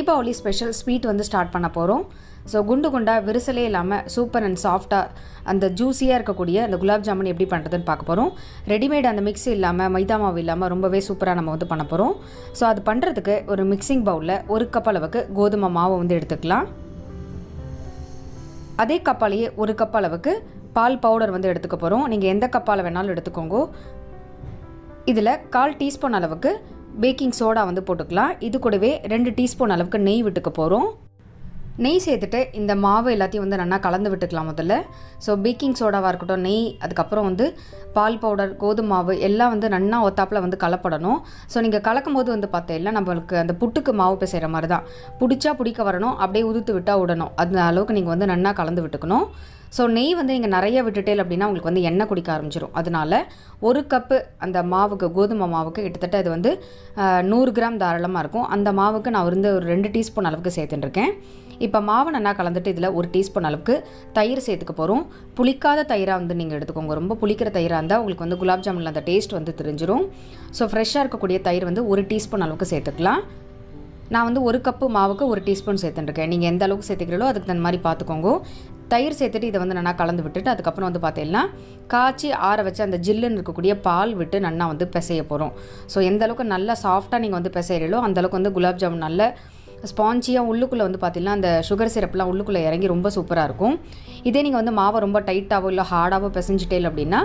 Deepavali special sweet வந்து start பண்ண போகிறோம். ஸோ குண்டு குண்டாக விரிசலே இல்லாமல் சூப்பர் அண்ட் சாஃப்டாக அந்த ஜூஸியாக இருக்கக்கூடிய அந்த குலாப் ஜாமுன் எப்படி பண்ணுறதுன்னு பார்க்க போகிறோம். ரெடிமேட் அந்த மிக்ஸ் இல்லாமல் மைதா மாவு இல்லாமல் ரொம்பவே சூப்பராக நம்ம வந்து பண்ண போகிறோம். ஸோ அது பண்ணுறதுக்கு ஒரு மிக்சிங் பவுலில் 1 கப் அளவுக்கு கோதுமை மாவை வந்து எடுத்துக்கலாம். அதே கப்பாலேயே 1 கப் அளவுக்கு பால் பவுடர் வந்து எடுத்துக்க போகிறோம். நீங்கள் எந்த கப்பால் வேணாலும் எடுத்துக்கோங்க. இதில் 1/4 டீஸ்பூன் அளவுக்கு பேக்கிங் சோடா வந்து போட்டுக்கலாம். இது கூடவே 2 டீஸ்பூன் அளவுக்கு நெய் விட்டுக்க போகிறோம். நெய் சேர்த்துட்டு இந்த மாவு எல்லாத்தையும் வந்து நல்லா கலந்து விட்டுக்கலாம் முதல்ல. ஸோ பேக்கிங் சோடாவாக இருக்கட்டும், நெய், அதுக்கப்புறம் வந்து பால் பவுடர், கோதுமை மாவு எல்லாம் வந்து நல்லா ஒத்தாப்பில் வந்து கலப்படணும். ஸோ நீங்கள் கலக்கும் போது வந்து பார்த்தீங்கன்னா நம்மளுக்கு அந்த புட்டுக்கு மாவு பிசைகிற மாதிரி தான், பிடிச்சா பிடிக்க வரணும், அப்படியே உதுத்து விட்டால் விடணும். அந்த அளவுக்கு நீங்கள் வந்து நல்லா கலந்து விட்டுக்கணும். ஸோ நெய் வந்து நீங்கள் நிறைய விட்டுட்டேல் அப்படின்னா உங்களுக்கு வந்து எண்ணெய் குடிக்க ஆரம்பிச்சிடும். அதனால் 1 கப்பு அந்த மாவுக்கு, கோதுமை மாவுக்கு கிட்டத்தட்ட இது வந்து 100 கிராம் தாராளமாக இருக்கும். அந்த மாவுக்கு நான் வந்து ஒரு 2 டீஸ்பூன் அளவுக்கு சேர்த்துட்டுருக்கேன். இப்போ மாவு நல்லா கலந்துட்டு இதில் 1 டீஸ்பூன் அளவுக்கு தயிர் சேர்த்துக்க போகிறோம். புளிக்காத தயிராக வந்து நீங்கள் எடுத்துக்கோங்க. ரொம்ப புளிக்கிற தயிராக இருந்தால் உங்களுக்கு வந்து குலாப் ஜாமுனில் அந்த டேஸ்ட் வந்து தெரிஞ்சிடும். ஸோ ஃப்ரெஷ்ஷாக இருக்கக்கூடிய தயிர் வந்து 1 டீஸ்பூன் அளவுக்கு சேர்த்துக்கலாம். நான் வந்து 1 கப்பு மாவுக்கு 1 டீஸ்பூன் சேர்த்துட்டுருக்கேன். நீங்கள் எந்த அளவுக்கு சேர்த்துக்கிறீங்களோ அதுக்கு தகுந்த மாதிரி பார்த்துக்கோங்க. தயிர் சேர்த்துட்டு இதை வந்து நல்லா கலந்து விட்டுட்டு அதுக்கப்புறம் வந்து பார்த்தீங்கன்னா காய்ச்சி ஆற வச்சு அந்த ஜில்லுன்னு இருக்கக்கூடிய பால் விட்டு நல்லா வந்து பிசைய போகிறோம். ஸோ எந்த அளவுக்கு நல்லா சாஃப்டாக நீங்கள் வந்து பிசைகிறீங்களோ அந்தளவுக்கு வந்து குலாப் ஜாமுன் நல்ல ஸ்பான்ச்சியாக உள்ளுக்குள்ளே வந்து பார்த்திங்கன்னா அந்த சுகர் சிரப்லாம் உள்ளுக்குள்ளே இறங்கி ரொம்ப சூப்பராக இருக்கும். இதே நீங்கள் வந்து மாவை ரொம்ப டைட்டாகவோ இல்லை ஹார்டாகவோ பிசைஞ்சிட்டேல் அப்படின்னா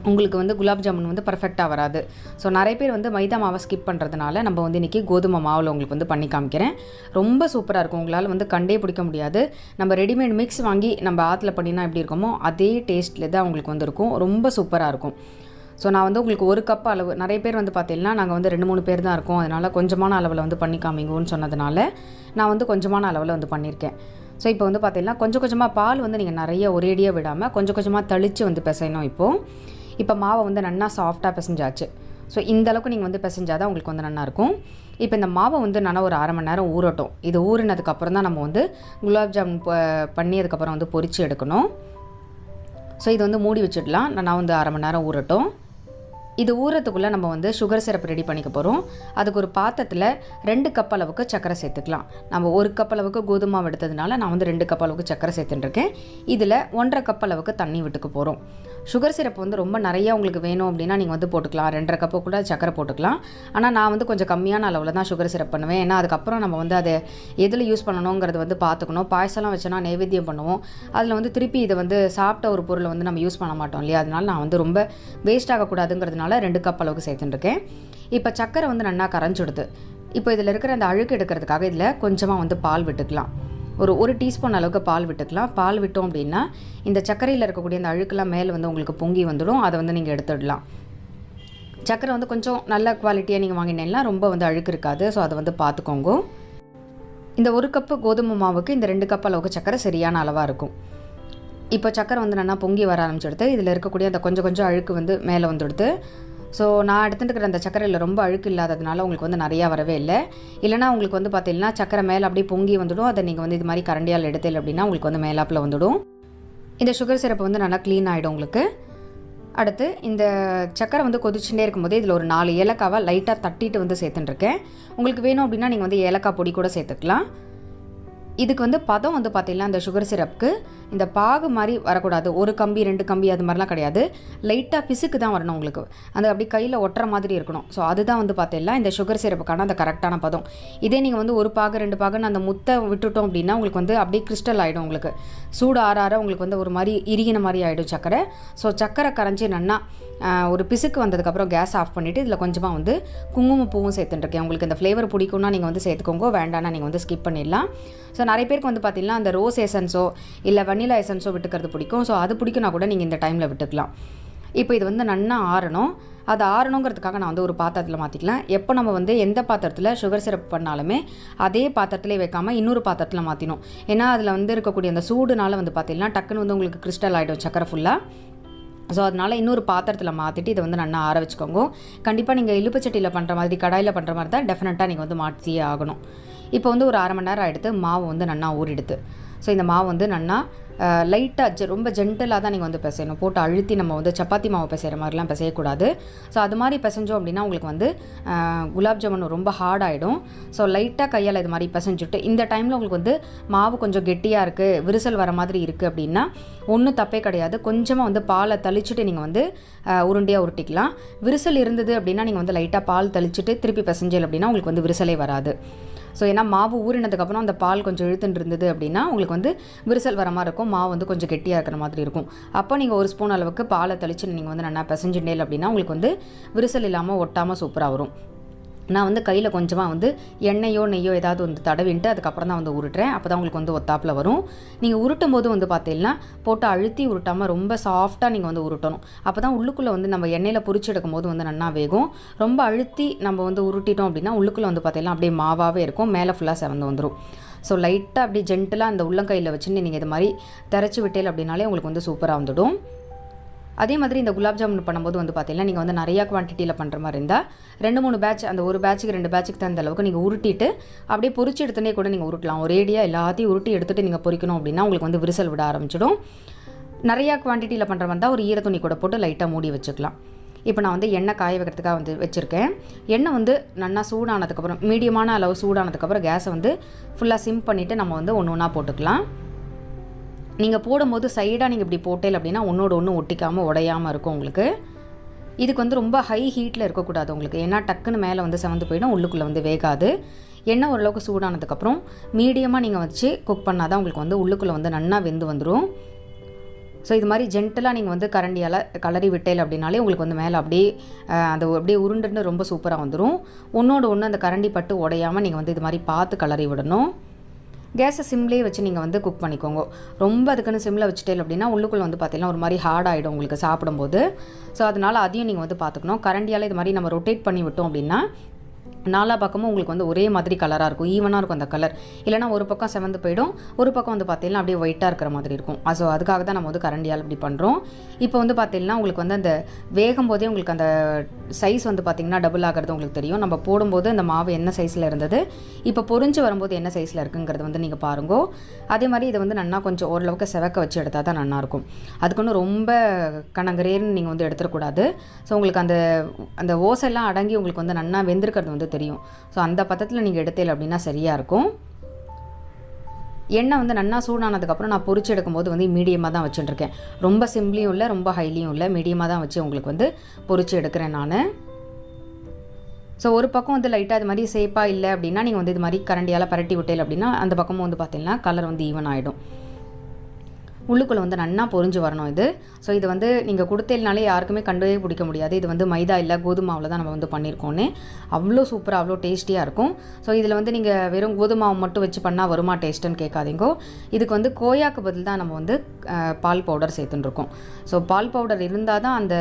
உங்களுக்கு வந்து குலாப் ஜாமுன் வந்து பர்ஃபெக்டாக வராது. ஸோ நிறைய பேர் வந்து மைதா மாவை ஸ்கிப் பண்ணுறதுனால நம்ம வந்து இன்றைக்கி கோதுமை மாவில் உங்களுக்கு வந்து பண்ணி காமிக்கிறேன். ரொம்ப சூப்பராக இருக்கும். உங்களால் வந்து கண்டே பிடிக்க முடியாது. நம்ம ரெடிமேட் மிக்ஸ் வாங்கி நம்ம ஆற்றுல பண்ணினா எப்படி இருக்குமோ அதே டேஸ்ட்டில் தான் உங்களுக்கு வந்து இருக்கும். ரொம்ப சூப்பராக இருக்கும். ஸோ நான் வந்து உங்களுக்கு 1 கப் அளவு, நிறைய பேர் வந்து பார்த்தீங்கன்னா நாங்கள் வந்து 2-3 பேர் தான் இருக்கோம், அதனால் கொஞ்சமான அளவில் வந்து பண்ணி காமிங்கன்னு சொன்னதுனால நான் வந்து கொஞ்சமான அளவில் வந்து பண்ணியிருக்கேன். ஸோ இப்போ வந்து பார்த்தீங்கன்னா கொஞ்சம் கொஞ்சமாக பால் வந்து நீங்கள் நிறைய ஒரேடியாக விடாமல் கொஞ்சம் கொஞ்சமாக தெளித்து வந்து பிசையணும். இப்போ மாவை வந்து நல்லா சாஃப்டாக பிசைஞ்சாச்சு. ஸோ இந்த அளவுக்கு நீங்கள் வந்து பிசைஞ்சால் தான் உங்களுக்கு வந்து நல்லாயிருக்கும். இப்போ இந்த மாவை வந்து நல்லா ஒரு 1/2 மணி நேரம் ஊறட்டும். இது ஊறினதுக்கப்புறம் தான் நம்ம வந்து குலாப் ஜாமுன் பண்ணி அதுக்கப்புறம் வந்து பொரித்து எடுக்கணும். ஸோ இது வந்து மூடி வச்சிடலாம். நான் வந்து 1/2 மணி நேரம் ஊறட்டும். இது ஊறத்துக்குள்ளே நம்ம வந்து சுகர் சிரப் ரெடி பண்ணிக்க போகிறோம். அதுக்கு ஒரு பாத்திரத்தில் 2 கப் அளவுக்கு சர்க்கரை சேர்த்துக்கலாம். நம்ம 1 கப் அளவுக்கு கோதுமை மாவு எடுத்ததுனால நான் வந்து 2 கப் அளவுக்கு சர்க்கரை சேர்த்துட்டுருக்கேன். இதில் 1.5 கப் அளவுக்கு தண்ணி விட்டுக்க போகிறோம். சுகர் சிரப் வந்து ரொம்ப நிறையா உங்களுக்கு வேணும் அப்படின்னா நீங்கள் வந்து போட்டுக்கலாம். 2.5 கப்பு கூட சர்க்கரை போட்டுக்கலாம். ஆனால் நான் வந்து கொஞ்சம் கம்மியான அளவில் தான் சுகர் சிரப் பண்ணுவேன். ஏன்னா அதுக்கப்புறம் நம்ம வந்து அதை எதில் யூஸ் பண்ணணுங்கிறது வந்து பார்த்துக்கணும். பாயசம்லாம் வச்சோன்னா நைவேத்தியம் பண்ணுவோம். அதில் வந்து திருப்பி இதை வந்து சாப்பிட்ட ஒரு பொருளை வந்து நம்ம யூஸ் பண்ண மாட்டோம் இல்லையா? அதனால நான் வந்து ரொம்ப வேஸ்ட் ஆகக்கூடாதுங்கிறதுனால 2 கப் அளவுக்கு சேர்த்துட்டுருக்கேன். இப்போ சர்க்கரை வந்து நல்லா கரைஞ்சிடுது. இப்போ இதில் இருக்கிற அந்த அழுக்கு எடுக்கிறதுக்காக இதில் கொஞ்சமாக வந்து பால் விட்டுக்கலாம். ஒரு 1 டீஸ்பூன் அளவுக்கு பால் விட்டுக்கலாம். பால் விட்டோம் அப்படின்னா இந்த சர்க்கரையில் இருக்கக்கூடிய அந்த அழுக்கெல்லாம் மேலே வந்து உங்களுக்கு பொங்கி வந்துடும். அதை வந்து நீங்கள் எடுத்துடலாம். சர்க்கரை வந்து கொஞ்சம் நல்ல குவாலிட்டியாக நீங்கள் வாங்கினீங்கன்னா ரொம்ப வந்து அழுக்கு இருக்காது. ஸோ அதை வந்து பார்த்துக்கோங்க. இந்த 1 கப்பு கோதுமை மாவுக்கு இந்த 2 கப் அளவுக்கு சர்க்கரை சரியான அளவாக இருக்கும். இப்போ சர்க்கரை வந்து நல்லா பொங்கி வர ஆரம்பிச்சுடுது. இதில் இருக்கக்கூடிய அந்த கொஞ்சம் அழுக்கு வந்து மேலே வந்துடுது. ஸோ நான் எடுத்துகிட்டு அந்த சர்க்கரையில் ரொம்ப அழுக்கு இல்லாததுனால உங்களுக்கு வந்து நிறையா வரவே இல்லை. இல்லைனா உங்களுக்கு வந்து பார்த்தீங்கன்னா சர்க்கரை மேலே அப்படியே பொங்கி வந்துடும். அதை நீங்கள் வந்து இது மாதிரி கரண்டியால் எடுத்தேன் அப்படின்னா உங்களுக்கு வந்து மேலாப்பில் வந்துடும். இந்த சுகர் சிரப்பு வந்து நல்லா க்ளீன் ஆகிடும் உங்களுக்கு. அடுத்து இந்த சர்க்கரை வந்து கொதிச்சுட்டே இருக்கும்போது இதில் ஒரு 4 ஏலக்காவை லைட்டாக தட்டிட்டு வந்து சேர்த்துட்டுருக்கேன். உங்களுக்கு வேணும் அப்படின்னா நீங்கள் வந்து ஏலக்காய் பொடி கூட சேர்த்துக்கலாம். இதுக்கு வந்து பதம் வந்து பார்த்திங்கன்னா இந்த சுகர் சிரப்புக்கு இந்த பாகு மாதிரி வரக்கூடாது. 1 கம்பி 2 கம்பி அது மாதிரிலாம் கிடையாது. லைட்டாக பிசுக்கு தான் வரணும் உங்களுக்கு. அந்த அப்படி கையில் ஒட்டுற மாதிரி இருக்கணும். ஸோ அதுதான் வந்து பார்த்திங்கன்னா இந்த சுகர் சிரப்புக்கான அந்த கரெக்டான பதம். இதே நீங்கள் வந்து 1 பாகு 2 பாகுன்னு அந்த முத்தை விட்டுட்டோம் அப்படின்னா உங்களுக்கு வந்து அப்படியே கிறிஸ்டல் ஆகிடும். உங்களுக்கு சூடு ஆற உங்களுக்கு வந்து ஒரு மாதிரி இறுகின மாதிரி ஆகிடும் சர்க்கரை. ஸோ சர்க்கரை கரைஞ்சி நல்லா ஒரு பிசுக்கு வந்ததுக்கப்புறம் கேஸ் ஆஃப் பண்ணிவிட்டு இதில் கொஞ்சமாக வந்து குங்குமப்பூவும் சேர்த்துட்டுருக்கேன். உங்களுக்கு இந்த ஃப்ளேவர் பிடிக்கும்னா நீங்கள் வந்து சேர்த்துக்கோங்க, வேண்டாம்னா நீங்கள் வந்து ஸ்கிப் பண்ணிடலாம். ஸோ நிறைய பேருக்கு வந்து பார்த்திங்கன்னா அந்த ரோஸ் எசன்ஸோ இல்லை வனிலா எசன்ஸோ விட்டுக்கிறது பிடிக்கும். ஸோ அது பிடிக்குன்னா கூட நீங்கள் இந்த டைமில் விட்டுக்கலாம். இப்போ இது வந்து நல்லா ஆறணும். அது ஆறணுங்கிறதுக்காக நான் வந்து ஒரு பாத்திரத்தில் மாற்றிக்கலாம். எப்போ நம்ம வந்து எந்த பாத்திரத்தில் சுகர் சிரப் பண்ணாலுமே அதே பாத்திரத்திலே வைக்காமல் இன்னொரு பாத்திரத்தில் மாற்றினோம். ஏன்னா அதில் வந்து இருக்கக்கூடிய அந்த சூடுனால வந்து பார்த்திங்கன்னா டக்குன்னு வந்து உங்களுக்கு கிறிஸ்டல் ஆகிடும் சக்கரை ஃபுல்லாக. ஸோ அதனால் இன்னொரு பாத்திரத்தில் மாற்றிட்டு இதை வந்து நல்லா ஆற வச்சுக்கோங்க. கண்டிப்பாக நீங்கள் இலுப்பச்சட்டியில் பண்ணுற மாதிரி கடாயில் பண்ணுற மாதிரி தான் டெஃபினட்டாக நீங்கள் வந்து மாற்றியே ஆகணும். இப்போ வந்து ஒரு 1/2 மணி நேரம் எடுத்து மாவு வந்து நல்லா ஊறிடுது. ஸோ இந்த மாவு வந்து நல்லா லைட்டாக ரொம்ப ஜென்டலாக தான் நீங்கள் வந்து பிசையணும். போட்டு அழுத்தி நம்ம வந்து சப்பாத்தி மாவு பிசைகிற மாதிரிலாம் பிசையக்கூடாது. ஸோ அது மாதிரி பிசைஞ்சோம் அப்படின்னா உங்களுக்கு வந்து குலாப் ஜாமுன் ரொம்ப ஹார்ட் ஆகிடும். ஸோ லைட்டாக கையால் இது மாதிரி பிசைஞ்சுட்டு இந்த டைமில் உங்களுக்கு வந்து மாவு கொஞ்சம் கெட்டியாக இருக்குது, விரிசல் வர மாதிரி இருக்குது அப்படின்னா ஒன்றும் தப்பே கிடையாது. கொஞ்சமாக வந்து பாலை தெளிச்சுட்டு நீங்கள் வந்து உருண்டையாக உருட்டிக்கலாம். விரிசல் இருந்தது அப்படின்னா நீங்கள் வந்து லைட்டாக பால் தெளிச்சுட்டு திருப்பி பிசைஞ்சல் அப்படின்னா உங்களுக்கு வந்து விரிசலே வராது. ஸோ ஏன்னா மாவு ஊறினதுக்கப்புறம் அந்த பால் கொஞ்சம் இழுத்துட்டு இருந்தது அப்படின்னா உங்களுக்கு வந்து விரிசல் வர மாதிரி இருக்கும், மாவு வந்து கொஞ்சம் கெட்டியாக இருக்கிற மாதிரி இருக்கும். அப்போ நீங்கள் ஒரு ஸ்பூன் அளவுக்கு பாலை தெளிச்சு நீங்கள் வந்து நல்லா பிசைஞ்சுட்டேல் அப்படின்னா உங்களுக்கு வந்து விரிசல் இல்லாமல் ஒட்டாமல் சூப்பராக வரும். நான் வந்து கையில் கொஞ்சமாக வந்து எண்ணெயோ நெய்யோ ஏதாவது வந்து தடவின்ட்டு அதுக்கப்புறம் தான் வந்து உருட்டுறேன். அப்போ தான் உங்களுக்கு வந்து ஒத்தாப்பில் வரும். நீங்கள் உருட்டும் போது வந்து பார்த்தீங்கன்னா போட்டு அழுத்தி உருட்டாமல் ரொம்ப சாஃப்டாக நீங்கள் வந்து உருட்டணும். அப்போ தான் உள்ளுக்குள்ளே வந்து நம்ம எண்ணெயில் பொரிச்சு எடுக்கும் போது வந்து நல்லா வேகும். ரொம்ப அழுத்தி நம்ம வந்து உருட்டிட்டோம் அப்படின்னா உள்ளுக்குள்ளே வந்து பார்த்தீங்கன்னா அப்படியே மாவாகவே இருக்கும், மேலே ஃபுல்லாக செவந்து வந்துடும். ஸோ லைட்டாக அப்படியே ஜென்டலாக அந்த உள்ளங்கையில் வச்சுன்னு நீங்கள் இது மாதிரி திறச்சி விட்டேல் அப்படின்னாலே உங்களுக்கு வந்து சூப்பராக வந்துடும். அதே மாதிரி இந்த குலாப் ஜாமுன் பண்ணும்போது வந்து பார்த்தீங்கன்னா நீங்கள் வந்து நிறையா குவான்டிட்டியில் பண்ணுற மாதிரி இருந்தால் 2-3 பேட்ச், அந்த ஒரு பேட்சுக்கு 2 பேட்சுக்கு தகுந்த அளவுக்கு நீங்கள் உருட்டிட்டு அப்படியே பொரிச்சு எடுத்துனே கூட நீங்கள் உருட்டலாம். ஒரேடியாக எல்லாத்தையும் உருட்டி எடுத்துகிட்டு நீங்கள் பொரிக்கணும் அப்படின்னா உங்களுக்கு வந்து விரிசல் விட ஆரம்பிச்சிடும். நிறையா குவான்டிட்டியில் பண்ணுற மாதிரி இருந்தால் ஒரு ஈர துணி கூட போட்டு லைட்டாக மூடி வச்சுக்கலாம். இப்போ நான் வந்து எண்ணெய் காய வைக்கிறதுக்காக வந்து வச்சுருக்கேன். எண்ணெய் வந்து நல்லா சூடானதுக்கப்புறம் மீடியமான அளவு சூடானதுக்கப்புறம் கேஸை வந்து ஃபுல்லாக சிம் பண்ணிவிட்டு நம்ம வந்து ஒன்று ஒன்றா போட்டுக்கலாம். நீங்கள் போடும்போது சைடாக நீங்கள் இப்படி போட்டேல் அப்படின்னா ஒன்றோடு ஒன்று ஒட்டிக்காமல் உடையாமல் இருக்கும் உங்களுக்கு. இதுக்கு வந்து ரொம்ப ஹை ஹீட்டில் இருக்கக்கூடாது உங்களுக்கு, ஏன்னா டக்குன்னு மேலே வந்து செவந்து போயிடும், உள்ளுக்குள்ளே வந்து வேகாது. எண்ணெய் ஓரளவுக்கு சூடானதுக்கப்புறம் மீடியமாக நீங்கள் வச்சு குக் பண்ணால் தான் உங்களுக்கு வந்து உள்ளுக்குள்ளே வந்து நல்லா வெந்து வந்துடும். ஸோ இது மாதிரி ஜென்டலாக நீங்கள் வந்து கரண்டியால் கலரி விட்டேல் அப்படின்னாலே உங்களுக்கு வந்து மேலே அப்படியே அந்த அப்படியே உருண்டுன்னு ரொம்ப சூப்பராக வந்துடும். ஒன்றோடு ஒன்று அந்த கரண்டி பட்டு உடையாமல் நீங்கள் வந்து இது மாதிரி பார்த்து கலரி விடணும். கேஸை சிம்லேயே வச்சு நீங்கள் வந்து குக் பண்ணிக்கோங்க. ரொம்ப அதுக்குன்னு சிம்மில் வச்சுட்டேல் அப்படின்னா உள்ளுக்குள்ளே வந்து பார்த்தீங்கன்னா ஒரு மாதிரி ஹார்ட் ஆகிடும் உங்களுக்கு சாப்பிடும்போது. ஸோ அதனால் அதையும் நீங்கள் வந்து பார்த்துக்கணும். கரண்டியால் இது மாதிரி நம்ம ரொட்டேட் பண்ணி விட்டோம் அப்படின்னா நாலா பக்கமும் உங்களுக்கு வந்து ஒரே மாதிரி கலராக இருக்கும், ஈவனாக இருக்கும் அந்த கலர். இல்லைனா ஒரு பக்கம் செவந்து போயிடும், ஒரு பக்கம் வந்து பார்த்தீங்கன்னா அப்படியே ஒயிட்டாக இருக்கிற மாதிரி இருக்கும். ஸோ அதுக்காக தான் நம்ம வந்து கரண்டியால் இப்படி பண்ணுறோம். இப்போ வந்து பார்த்தீங்கன்னா உங்களுக்கு வந்து அந்த வேகும் போதே உங்களுக்கு அந்த சைஸ் வந்து பார்த்திங்கன்னா டபுள் ஆகிறது உங்களுக்கு தெரியும். நம்ம போடும்போது அந்த மாவு என்ன சைஸில் இருந்தது, இப்போ பொரிஞ்சு வரும்போது என்ன சைஸில் இருக்குங்கிறது வந்து நீங்கள் பாருங்கோ. அதே மாதிரி இதை வந்து நல்லா கொஞ்சம் ஓரளவுக்கு செவக்க வச்சு எடுத்தால் தான் நல்லாயிருக்கும். அதுக்கு ரொம்ப கணங்கரேன்னு நீங்கள் வந்து எடுத்துடக்கூடாது. ஸோ உங்களுக்கு அந்த அந்த ஓசையெல்லாம் அடங்கி உங்களுக்கு வந்து நல்லா வெந்திருக்கிறது வந்து தெரியும். ஸோ அந்த பதத்தில் நீங்கள் எடுத்தேல் அப்படின்னா சரியாக இருக்கும். எண்ணெய் வந்து நல்லா சூடானதுக்கப்புறம் நான் பொரிச்சு எடுக்கும்போது வந்து மீடியமாக தான் வச்சுட்டுருக்கேன். ரொம்ப சிம்லியும் இல்லை, ரொம்ப ஹைலியும் இல்லை, மீடியமாக தான் வச்சு உங்களுக்கு வந்து பொரிச்சு எடுக்கிறேன் நான். ஸோ ஒரு பக்கம் வந்து லைட்டாக இது மாதிரி சேப்பாக இல்லை அப்படின்னா நீங்கள் வந்து இது மாதிரி கரண்டியால் பரட்டி விட்டேல் அப்படின்னா அந்த பக்கமும் வந்து பார்த்தீங்கன்னா கலர் வந்து ஈவன் ஆகிடும். உள்ளுக்குள்ளே வந்து நல்லா பொரிஞ்சு வரணும் இது. ஸோ இது வந்து நீங்கள் கொடுத்தேல்னாலே யாருக்குமே கண்டே பிடிக்க முடியாது. இது வந்து மைதா இல்லை கோதுமாவில் தான் நம்ம வந்து பண்ணியிருக்கோன்னு. அவ்வளோ சூப்பராக அவ்வளோ டேஸ்டியாக இருக்கும். ஸோ இதில் வந்து நீங்கள் வெறும் கோதுமாவை மட்டும் வச்சு பண்ணால் வருமா டேஸ்ட்டுன்னு கேட்காதீங்கோ. இதுக்கு வந்து கோயாக்கு பதில் தான் நம்ம வந்து பால் பவுடர் சேர்த்துட்டுருக்கோம். ஸோ பால் பவுடர் இருந்தால் தான் அந்த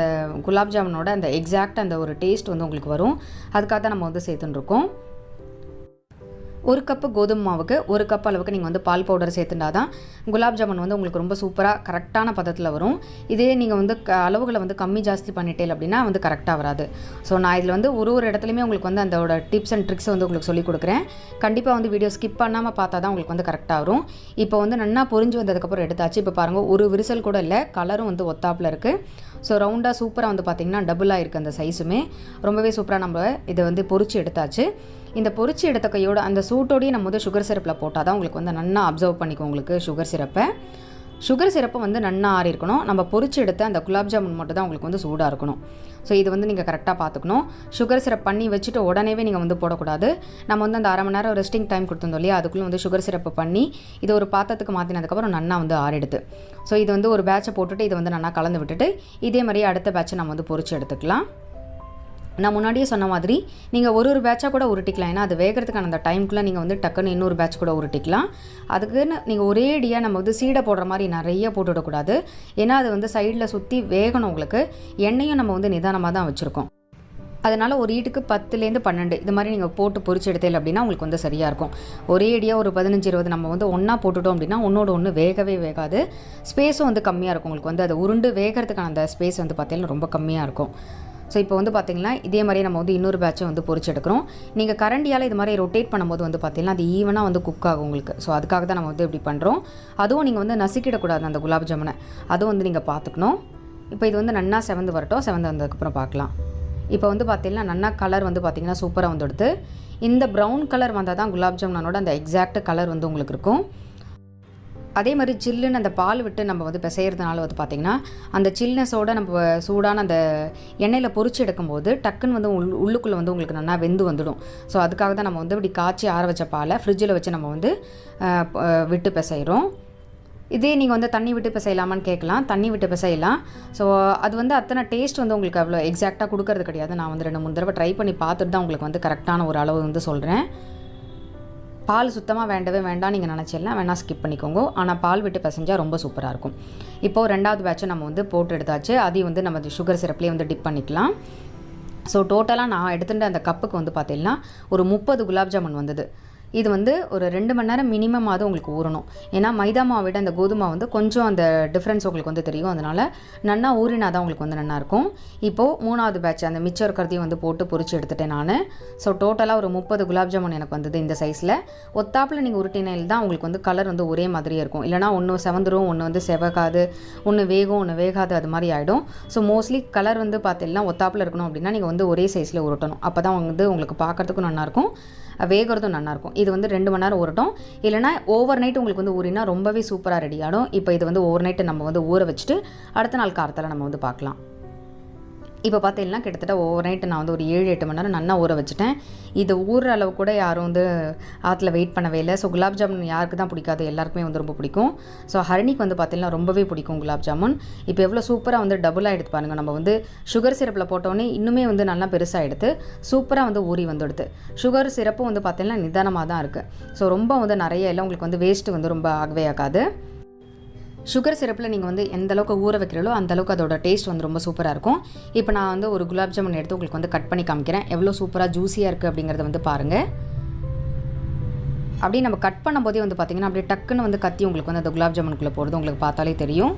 குலாப் ஜாமுனோட அந்த எக்ஸாக்ட் அந்த ஒரு டேஸ்ட் வந்து உங்களுக்கு வரும். அதுக்காக தான் நம்ம வந்து சேர்த்துட்டுருக்கோம். 1 கப்பு கோதுமை மாவுக்கு 1 கப் அளவுக்கு நீங்கள் வந்து பால் பவுடர் சேர்த்துட்டா தான் குலாப் ஜாமுன் வந்து உங்களுக்கு ரொம்ப சூப்பராக கரெக்டான பதத்தில் வரும். இதே நீங்கள் வந்து அளவுகளை வந்து கம்மி ஜாஸ்தி பண்ணிட்டேல் அப்படின்னா வந்து கரெக்டாக வராது. ஸோ நான் இதில் வந்து ஒரு இடத்துலையுமே உங்களுக்கு வந்து அதோட டிப்ஸ் அண்ட் ட்ரிக்ஸ் வந்து உங்களுக்கு சொல்லிக் கொடுக்குறேன். கண்டிப்பாக வந்து வீடியோ ஸ்கிப் பண்ணாமல் பார்த்தா தான் உங்களுக்கு வந்து கரெக்டாக வரும். இப்போ வந்து நல்லா பொரிஞ்சு வந்ததுக்கப்புறம் எடுத்தாச்சு. இப்போ பாருங்கள், ஒரு விரிசல் கூட இல்லை, கலரும் வந்து ஒத்தாப்பில் இருக்குது. ஸோ ரவுண்டாக சூப்பராக வந்து பார்த்திங்கன்னா டபுளாக இருக்குது அந்த சைஸுமே. ரொம்பவே சூப்பராக நம்ம இதை வந்து பொரிச்சு எடுத்தாச்சு. இந்த பொரிச்சு எடுத்த கையோட அந்த சூட்டோடையே நம்ம வந்து சுகர் சிரப்பில் போட்டால் தான் உங்களுக்கு வந்து நல்லா அப்சர்வ் பண்ணிக்கும் உங்களுக்கு சுகர் சிரப்பை வந்து நல்லா ஆறி இருக்கணும். நம்ம பொரிச்சு எடுத்த அந்த குலாப் ஜாமுன் மட்டும் தான் உங்களுக்கு வந்து சூடாக இருக்கணும். ஸோ இது வந்து நீங்கள் கரெக்டாக பார்த்துக்கணும். சுகர் சிரப் பண்ணி வச்சுட்டு உடனேவே நீங்கள் வந்து போடக்கூடாது. நம்ம வந்து அந்த 1/2 மணி நேரம் ரெஸ்டிங் டைம் கொடுத்துருந்தோம் இல்லையா, அதுக்குள்ளே வந்து சுகர் சிரப்பு பண்ணி இதை ஒரு பாத்திரத்துக்கு மாற்றினதுக்கப்புறம் நல்லா வந்து ஆறிடுது. ஸோ இது வந்து ஒரு பேட்சை போட்டுட்டு இதை வந்து நல்லா கலந்து விட்டுட்டு இதே மாதிரியே அடுத்த பேட்சை நம்ம வந்து பொரிச்சு எடுத்துக்கலாம். நான் முன்னாடியே சொன்ன மாதிரி நீங்கள் ஒரு பேட்சாக கூட உருட்டிக்கலாம். ஏன்னா அது வேகிறதுக்கான அந்த டைமுக்குள்ளே நீங்கள் வந்து டக்குன்னு இன்னொரு பேட்ச் கூட உருட்டிக்கலாம். அதுக்குன்னு நீங்கள் ஒரேடியாக நம்ம வந்து சீடை போடுற மாதிரி நிறைய போட்டுவிடக்கூடாது. ஏன்னா அது வந்து சைடில் சுற்றி வேகணும் உங்களுக்கு. எண்ணெயும் நம்ம வந்து நிதானமாக தான் வச்சுருக்கோம். அதனால் ஒரு ஈட்டுக்கு 10லேருந்து 12 இது மாதிரி நீங்கள் போட்டு பொரிச்சு எடுத்தேல் அப்படின்னா உங்களுக்கு வந்து சரியாக இருக்கும். ஒரேடியாக ஒரு 15-20 நம்ம வந்து ஒன்றா போட்டுட்டோம் அப்படின்னா ஒன்றோடு ஒன்று வேகவே வேகாது. ஸ்பேஸும் வந்து கம்மியாக இருக்கும் உங்களுக்கு வந்து அது உருண்டு வேகிறதுக்கான அந்த ஸ்பேஸ் வந்து பார்த்தீங்கன்னா ரொம்ப கம்மியாக இருக்கும். ஸோ இப்போ வந்து பார்த்திங்கன்னா இதே மாதிரி நம்ம வந்து இன்னொரு பேட்சை வந்து பொரிச்சு எடுக்கிறோம். நீங்கள் கரண்டியால் இது மாதிரி ரொட்டேட் பண்ணும்போது வந்து பார்த்திங்கன்னா அது ஈவனாக வந்து குக் ஆகும் உங்களுக்கு. ஸோ அதுக்காக தான் நம்ம வந்து இப்படி பண்ணுறோம். அதுவும் நீங்கள் வந்து நசுக்கிடக்கூடாது அந்த குலாப் ஜாமுனை, அதுவும் வந்து நீங்கள் பார்த்துக்கணும். இப்போ இது வந்து நன்னா செவந்து வரட்டும். செவந்து வந்ததுக்கப்புறம் பார்க்கலாம். இப்போ வந்து பார்த்திங்கன்னா நன்னா கலர் வந்து பார்த்திங்கன்னா சூப்பராக வந்து எடுத்து இந்த ப்ரௌன் கலர் வந்தால் தான் குலாப் ஜாமுனோட அந்த எக்ஸாக்ட் கலர் வந்து உங்களுக்கு இருக்கும். அதே மாதிரி சில்லுன்னு அந்த பால் விட்டு நம்ம வந்து பிசைகிறதுனால வந்து பார்த்திங்கன்னா அந்த சில்னஸோடு நம்ம சூடான அந்த எண்ணெயில் பொரிச்சு எடுக்கும்போது டக்குன்னு வந்து உள்ளுக்குள்ளே வந்து உங்களுக்கு நல்லா வெந்து வந்துடும். ஸோ அதுக்காக தான் நம்ம வந்து இப்படி காய்ச்சி ஆற வச்ச பாலை ஃப்ரிட்ஜில் வச்சு நம்ம வந்து விட்டு பிசைகிறோம். இதே நீங்கள் வந்து தண்ணி விட்டு பிசையலாமான்னு கேட்கலாம். தண்ணி விட்டு பிசையலாம். ஸோ அது வந்து அத்தனை டேஸ்ட் வந்து உங்களுக்கு அவ்வளோ எக்ஸாக்டாக கொடுக்கறது கிடையாது. நான் வந்து 2-3 தடவை ட்ரை பண்ணி பார்த்துட்டு தான் உங்களுக்கு வந்து கரெக்டான ஒரு அளவு வந்து சொல்கிறேன். பால் சுத்தமாக வேண்டவே வேண்டாம் நீங்கள் நினச்சிடலாம், வேணால் ஸ்கிப் பண்ணிக்கோங்க. ஆனால் பால் விட்டு பிசைஞ்சால் ரொம்ப சூப்பராக இருக்கும். இப்போது 2வது பேட்சை நம்ம வந்து போட்டு எடுத்தாச்சு. அதையும் வந்து நம்ம சுகர் சிரப்லேயே வந்து டிப் பண்ணிக்கலாம். ஸோ டோட்டலாக நான் எடுத்துகிட்ட அந்த கப்புக்கு வந்து பார்த்திங்கன்னா ஒரு 30 குலாப் ஜாமுன் வந்தது. இது வந்து ஒரு 2 மணி நேரம் மினிமமாவது உங்களுக்கு ஊறணும். ஏன்னா மைதா மாவை விட அந்த கோதுமை வந்து கொஞ்சம் அந்த டிஃப்ரென்ஸ் உங்களுக்கு வந்து தெரியும். அதனால் நன்னா ஊறினா தான் உங்களுக்கு வந்து நல்லாயிருக்கும். இப்போது 3வது பேட்ச் அந்த மிச்சம் இருக்கிறதையும் வந்து போட்டு பொரிச்சு எடுத்துட்டேன் நான். ஸோ டோட்டலாக ஒரு 30 குலாப் ஜாமுன் எனக்கு வந்தது இந்த சைஸில். ஒத்தாப்பில் நீங்கள் உருட்டினையில் தான் உங்களுக்கு வந்து கலர் வந்து ஒரே மாதிரியே இருக்கும். இல்லைனா ஒன்று செவந்துரும், ஒன்று வந்து செவக்காது, ஒன்று வேகும், ஒன்று வேகாது, அது மாதிரி ஆகிடும். ஸோ மோஸ்ட்லி கலர் வந்து பார்த்தீங்கன்னா ஒத்தாப்பில் இருக்கணும் அப்படின்னா நீங்கள் வந்து ஒரே சைஸில் உருட்டணும். அப்போ தான் வந்து உங்களுக்கு பார்க்குறதுக்கும் நல்லாயிருக்கும், வேகிறதும் நல்லாயிருக்கும். இது வந்து 2 மணி நேரம் ஊறட்டும். இல்லைனா ஓவர் நைட் உங்களுக்கு வந்து ஊறினா ரொம்பவே சூப்பராக ரெடி ஆகிடும். இப்போ இது வந்து ஓவர் நைட்டு நம்ம வந்து ஊற வச்சுட்டு அடுத்த நாள் காலத்தில் நம்ம வந்து பார்க்கலாம். இப்போ பார்த்தீங்கன்னா கிட்டத்தட்ட ஓவர் நைட்டு நான் வந்து ஒரு 7-8 மணி நேரம் நல்லா ஊற வச்சுட்டேன். இது ஊறுற அளவு கூட யாரும் வந்து ஆற்றுல வெயிட் பண்ணவே இல்லை. ஸோ குலாப் ஜாமுன் யாருக்கு தான் பிடிக்காது, எல்லாருக்குமே வந்து ரொம்ப பிடிக்கும். ஸோ ஹரிணிக்கு வந்து பார்த்திங்கன்னா ரொம்பவே பிடிக்கும் குலாப் ஜாமுன். இப்போ எவ்வளோ சூப்பராக வந்து டபுளாக எடுத்து பாருங்கள். நம்ம வந்து சுகர் சிரப்பில் போட்டோன்னே இன்னுமே வந்து நல்லா பெருசாக எடுத்து சூப்பராக வந்து ஊறி வந்துடுது. சுகர் சிரப்பும் வந்து பார்த்திங்கன்னா நிதானமாக தான் இருக்குது. ஸோ ரொம்ப வந்து நிறைய இல்லை, உங்களுக்கு வந்து வேஸ்ட்டு வந்து ரொம்ப ஆகவே ஆகாது. சுகர் சிரப்பில் நீங்கள் வந்து எந்த அளவுக்கு ஊற வைக்கிறீங்களோ அந்தளவுக்கு அதோட டேஸ்ட் வந்து ரொம்ப சூப்பராக இருக்கும். இப்போ நான் வந்து ஒரு குலாப் ஜாமுன் எடுத்து உங்களுக்கு வந்து கட் பண்ணி காமிக்கிறேன். எவ்வளோ சூப்பராக ஜூஸியாக இருக்குது அப்படிங்கிறத வந்து பாருங்கள். அப்படியே நம்ம கட் பண்ணும்போதே வந்து பார்த்திங்கன்னா அப்படியே டக்குன்னு வந்து கத்தி உங்களுக்கு வந்து அந்த குலாப் ஜாமுனுக்குள்ளே போடுறது உங்களுக்கு பார்த்தாலே தெரியும்.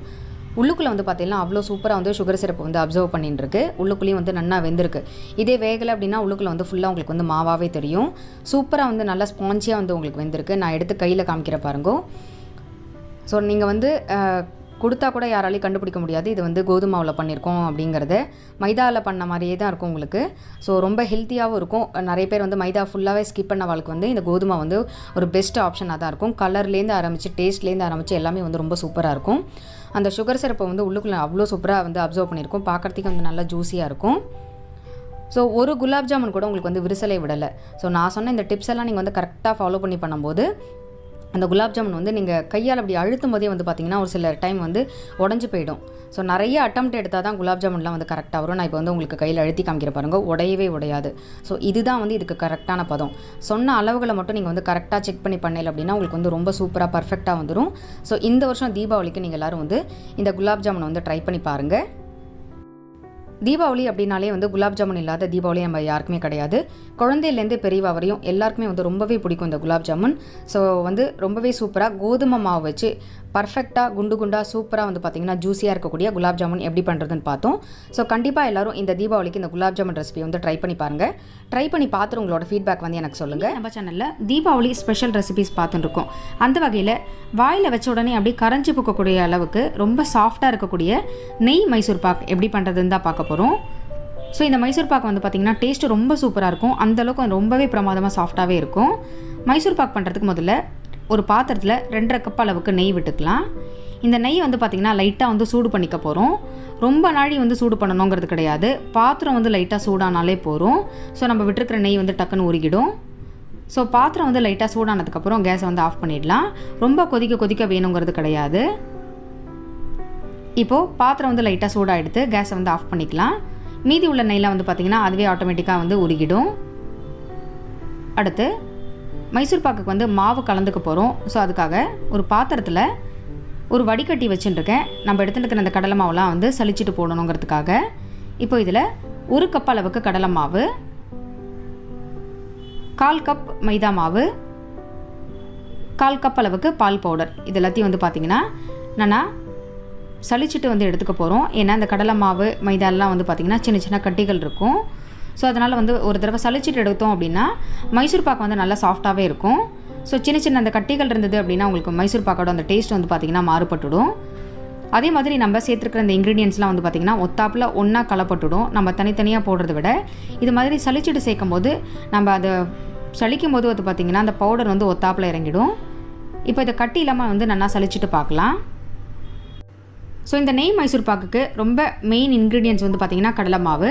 உள்ளுக்குள்ளே வந்து பார்த்திங்கன்னா அவ்வளோ சூப்பராக வந்து சுகர் சிரப்பு வந்து அப்சர்வ் பண்ணிட்டுருக்கு. உள்ளுக்குள்ளேயும் வந்து நல்லா வெந்திருக்கு. இதே வேகலை அப்படின்னா உள்ளுக்குள்ளே வந்து ஃபுல்லாக உங்களுக்கு வந்து மாவாகவே தெரியும். சூப்பராக வந்து நல்லா ஸ்பான்ச்சியாக வந்து உங்களுக்கு வெந்திருக்கு. நான் எடுத்து கையில் காமிக்கிற பாருங்கோ. ஸோ நீங்கள் வந்து கொடுத்தா கூட யாராலையும் கண்டுபிடிக்க முடியாது இது வந்து கோதுமாவில் பண்ணியிருக்கோம் அப்படிங்கிறது. மைதாவில் பண்ண மாதிரியே தான் இருக்கும் உங்களுக்கு. ஸோ ரொம்ப ஹெல்த்தியாகவும் இருக்கும். நிறைய பேர் வந்து மைதா ஃபுல்லாகவே ஸ்கிப் பண்ண வாழ்க்கை வந்து இந்த கோதுமை வந்து ஒரு பெஸ்ட் ஆப்ஷனாக தான் இருக்கும். கலர்லேருந்து ஆரம்பித்து டேஸ்ட்லேருந்து ஆரம்பித்து எல்லாமே வந்து ரொம்ப சூப்பராக இருக்கும். அந்த சுகர் சிரப்பை வந்து உள்ளுக்குள்ளே அவ்வளோ சூப்பராக வந்து அப்சர்வ் பண்ணியிருக்கும். பார்க்குறதுக்கு வந்து நல்லா ஜூஸியாக இருக்கும். ஸோ ஒரு குலாப் ஜாமுன் கூட உங்களுக்கு வந்து விரிசலை விடலை. ஸோ நான் சொன்ன இந்த டிப்ஸ் எல்லாம் நீங்கள் வந்து கரெக்டாக ஃபாலோ பண்ணி பண்ணும்போது அந்த குலாப் ஜாமுன் வந்து நீங்கள் கையால் அப்படி அழுத்தும் போதே வந்து பார்த்திங்கன்னா ஒரு சில டைம் வந்து உடஞ்சி போயிடும். ஸோ நிறைய அட்டம்ப்ட் எடுத்தால் தான் குலாப் ஜாமுன்லாம் வந்து கரெக்டாக வரும். நான் இப்போ வந்து உங்களுக்கு கையில் அழுத்தி காமிக்கிற பாருங்க, உடையவே உடையாது. ஸோ இதுதான் வந்து இதுக்கு கரெக்டான பதம். சொன்ன அளவுகளை மட்டும் நீங்கள் வந்து கரெக்டாக செக் பண்ணி பண்ணல அப்படின்னா உங்களுக்கு வந்து ரொம்ப சூப்பராக பர்ஃபெக்டாக வந்துடும். ஸோ இந்த வருஷம் தீபாவளிக்கு நீங்கள் எல்லோரும் வந்து இந்த குலாப் ஜாமுன் வந்து ட்ரை பண்ணி பாருங்கள். தீபாவளி அப்படின்னாலே வந்து குலாப் ஜாமுன் இல்லாத தீபாவளி நம்ம யாருக்குமே கிடையாது. குழந்தையிலேருந்து பெரியவா வரையும் எல்லாருக்குமே வந்து ரொம்பவே பிடிக்கும் இந்த குலாப் ஜாமுன். ஸோ வந்து ரொம்பவே சூப்பராக கோதுமை மாவு வச்சு பர்ஃபெக்டாக குண்டு குண்டாக சூப்பராக வந்து பார்த்திங்கன்னா ஜூஸியாக இருக்கக்கூடிய குலாப் ஜாமுன் எப்படி பண்ணுறதுன்னு பார்த்தோம். ஸோ கண்டிப்பாக எல்லோரும் இந்த தீபாவளிக்கு இந்த குலாப் ஜாமுன் ரெசிபி வந்து ட்ரை பண்ணி பாருங்கள். ட்ரை பண்ணி பார்த்துட்டு உங்களோட ஃபீட்பேக் வந்து எனக்கு சொல்லுங்கள். நம்ம சேனலில் தீபாவளி ஸ்பெஷல் ரெசிபிஸ் பார்த்துட்டு இருக்கோம். அந்த வகையில் வாயில் வச்ச உடனே அப்படியே கரைஞ்சி போக்கக்கூடிய அளவுக்கு ரொம்ப சாஃப்டாக இருக்கக்கூடிய நெய் மைசூர் பாக் எப்படி பண்ணுறதுன்னு தான் பார்க்க போகிறோம். ஸோ இந்த மைசூர் பாக் வந்து பார்த்திங்கன்னா டேஸ்ட்டு ரொம்ப சூப்பராக இருக்கும். அந்தளவுக்கு ரொம்பவே பிரமாதமாக சாஃப்டாகவே இருக்கும். மைசூர் பாக் பண்ணுறதுக்கு முதல்ல ஒரு பாத்திரத்தில் 2.5 கப் அளவுக்கு நெய் விட்டுக்கலாம். இந்த நெய் வந்து பார்த்திங்கன்னா லைட்டாக வந்து சூடு பண்ணிக்க போகிறோம். ரொம்ப நாழி வந்து சூடு பண்ணணுங்கிறது கிடையாது. பாத்திரம் வந்து லைட்டாக சூடானாலே போகிறோம். ஸோ நம்ம விட்டுருக்கிற நெய் வந்து டக்குன்னு உருகிடும். ஸோ பாத்திரம் வந்து லைட்டாக சூடானதுக்கப்புறம் கேஸை வந்து ஆஃப் பண்ணிடலாம். ரொம்ப கொதிக்க வேணுங்கிறது கிடையாது. இப்போது பாத்திரம் வந்து லைட்டாக சூடாக எடுத்து கேஸை வந்து ஆஃப் பண்ணிக்கலாம். மீதி உள்ள நெய்லாம் வந்து பார்த்திங்கன்னா அதுவே ஆட்டோமேட்டிக்காக வந்து உருகிடும். அடுத்து மைசூர் பாக்குக்கு வந்து மாவு கலந்துக்க போகிறோம். ஸோ அதுக்காக ஒரு பாத்திரத்தில் ஒரு வடிகட்டி வச்சுட்டுருக்கேன். நம்ம எடுத்துகிட்டு அந்த கடலை மாவுலாம் வந்து சலிச்சிட்டு போடணுங்கிறதுக்காக. இப்போ இதில் 1 கப் அளவுக்கு கடலை மாவு, 1/4 கப் மைதா மாவு, 1/4 கப் அளவுக்கு பால் பவுடர், இது எல்லாத்தையும் வந்து பார்த்திங்கன்னா நான் சலிச்சிட்டு வந்து எடுத்துக்க போகிறோம். ஏன்னா இந்த கடலை மாவு மைதாலாம் வந்து பார்த்திங்கன்னா சின்ன சின்ன கட்டிகள் இருக்கும். ஸோ அதனால் வந்து ஒரு தடவை சலிச்சிட்டு எடுத்தோம் அப்படின்னா மைசூர் பாக்கு வந்து நல்லா சாஃப்டாகவே இருக்கும். ஸோ சின்ன சின்ன அந்த கட்டிகள் இருந்தது அப்படின்னா உங்களுக்கு மைசூர் பாக்கோட அந்த டேஸ்ட் வந்து பார்த்திங்கன்னா மாறுபட்டுடும். அதே மாதிரி நம்ம சேர்த்துருக்கிற இந்த இன்க்ரீடியன்ஸ்லாம் வந்து பார்த்திங்கன்னா ஒத்தாப்பில் ஒன்றா கலப்பட்டுடும். நம்ம தனித்தனியாக போடுறத விட இது மாதிரி சலிச்சிட்டு சேர்க்கும் போது நம்ம அதை சலிக்கும் போது வந்து பார்த்திங்கன்னா அந்த பவுடர் வந்து ஒத்தாப்பில் இறங்கிடும். இப்போ இதை கட்டி இல்லாமல் வந்து நல்லா சலிச்சிட்டு பார்க்கலாம். ஸோ இந்த நெய் மைசூர் பாக்குக்கு ரொம்ப மெயின் இன்க்ரீடியன்ட்ஸ் வந்து பார்த்திங்கன்னா கடலை மாவு.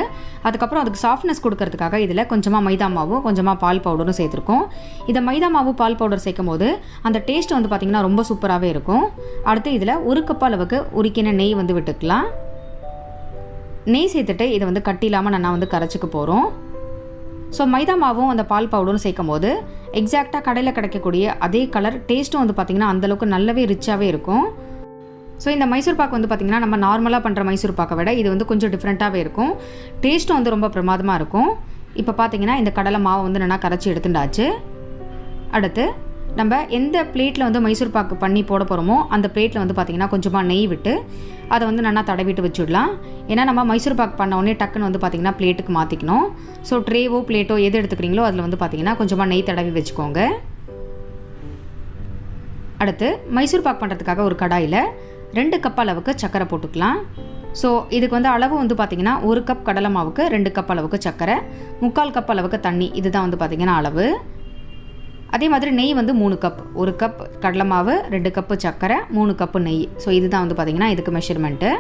அதுக்கப்புறம் அதுக்கு சாஃப்ட்னஸ் கொடுக்கறதுக்காக இதில் கொஞ்சமாக மைதா மாவும் கொஞ்சமாக பால் பவுடரும் சேர்த்துருக்கோம். இதை மைதா மாவு பால் பவுடர் சேர்க்கும் போது அந்த டேஸ்ட் வந்து பார்த்திங்கன்னா ரொம்ப சூப்பராகவே இருக்கும். அடுத்து இதில் 1 கப் அளவுக்கு உருக்கின நெய் வந்து விட்டுக்கலாம். நெய் சேர்த்துட்டு இதை வந்து கட்டி இல்லாமல் நான் வந்து கரைச்சிக்க போகிறோம். ஸோ மைதா மாவும் அந்த பால் பவுடரும் சேர்க்கும் போது எக்ஸாக்டாக கடையில் கிடைக்கக்கூடிய அதே கலர் டேஸ்ட்டும் வந்து பார்த்திங்கன்னா அந்தளவுக்கு நல்லாவே ரிச்சாகவே இருக்கும். ஸோ இந்த மைசூர் பாக்கு வந்து பார்த்திங்கன்னா நம்ம நார்மலாக பண்ணுற மைசூர் பாக்கை விட இது வந்து கொஞ்சம் டிஃப்ரெண்ட்டாகவே இருக்கும். டேஸ்ட்டும் வந்து ரொம்ப பிரமாதமாக இருக்கும். இப்போ பார்த்திங்கன்னா இந்த கடலை மாவை வந்து நல்லா கரைச்சி எடுத்துட்டாச்சு. அடுத்து நம்ம எந்த பிளேட்டில் வந்து மைசூர் பாக்கு பண்ணி போட போகிறோமோ அந்த பிளேட்டில் வந்து பார்த்திங்கன்னா கொஞ்சமாக நெய் விட்டு அதை வந்து நல்லா தடவிட்டு வச்சுடலாம். ஏன்னா நம்ம மைசூர் பாக்கு பண்ண உடனே டக்குன்னு வந்து பார்த்திங்கன்னா பிளேட்டுக்கு மாற்றிக்கணும். ஸோ ட்ரேவோ பிளேட்டோ எது எடுத்துக்கிறீங்களோ அதில் வந்து பார்த்திங்கன்னா கொஞ்சமாக நெய் தடவி வச்சுக்கோங்க. அடுத்து மைசூர் பாக்கு பண்ணுறதுக்காக ஒரு கடாயில் 2 கப் அளவுக்கு சர்க்கரை போட்டுக்கலாம். ஸோ இதுக்கு வந்து அளவு வந்து பார்த்திங்கன்னா 1 கப் கடலை மாவுக்கு 2 கப் அளவுக்கு சர்க்கரை, 3/4 கப் அளவுக்கு தண்ணி, இதுதான் வந்து பார்த்திங்கன்னா அளவு. அதே மாதிரி நெய் வந்து 3 கப், 1 கப் கடலை மாவு, 2 கப்பு சர்க்கரை, 3 கப்பு நெய். ஸோ இதுதான் வந்து பார்த்திங்கன்னா இதுக்கு மெஷர்மெண்ட்டு.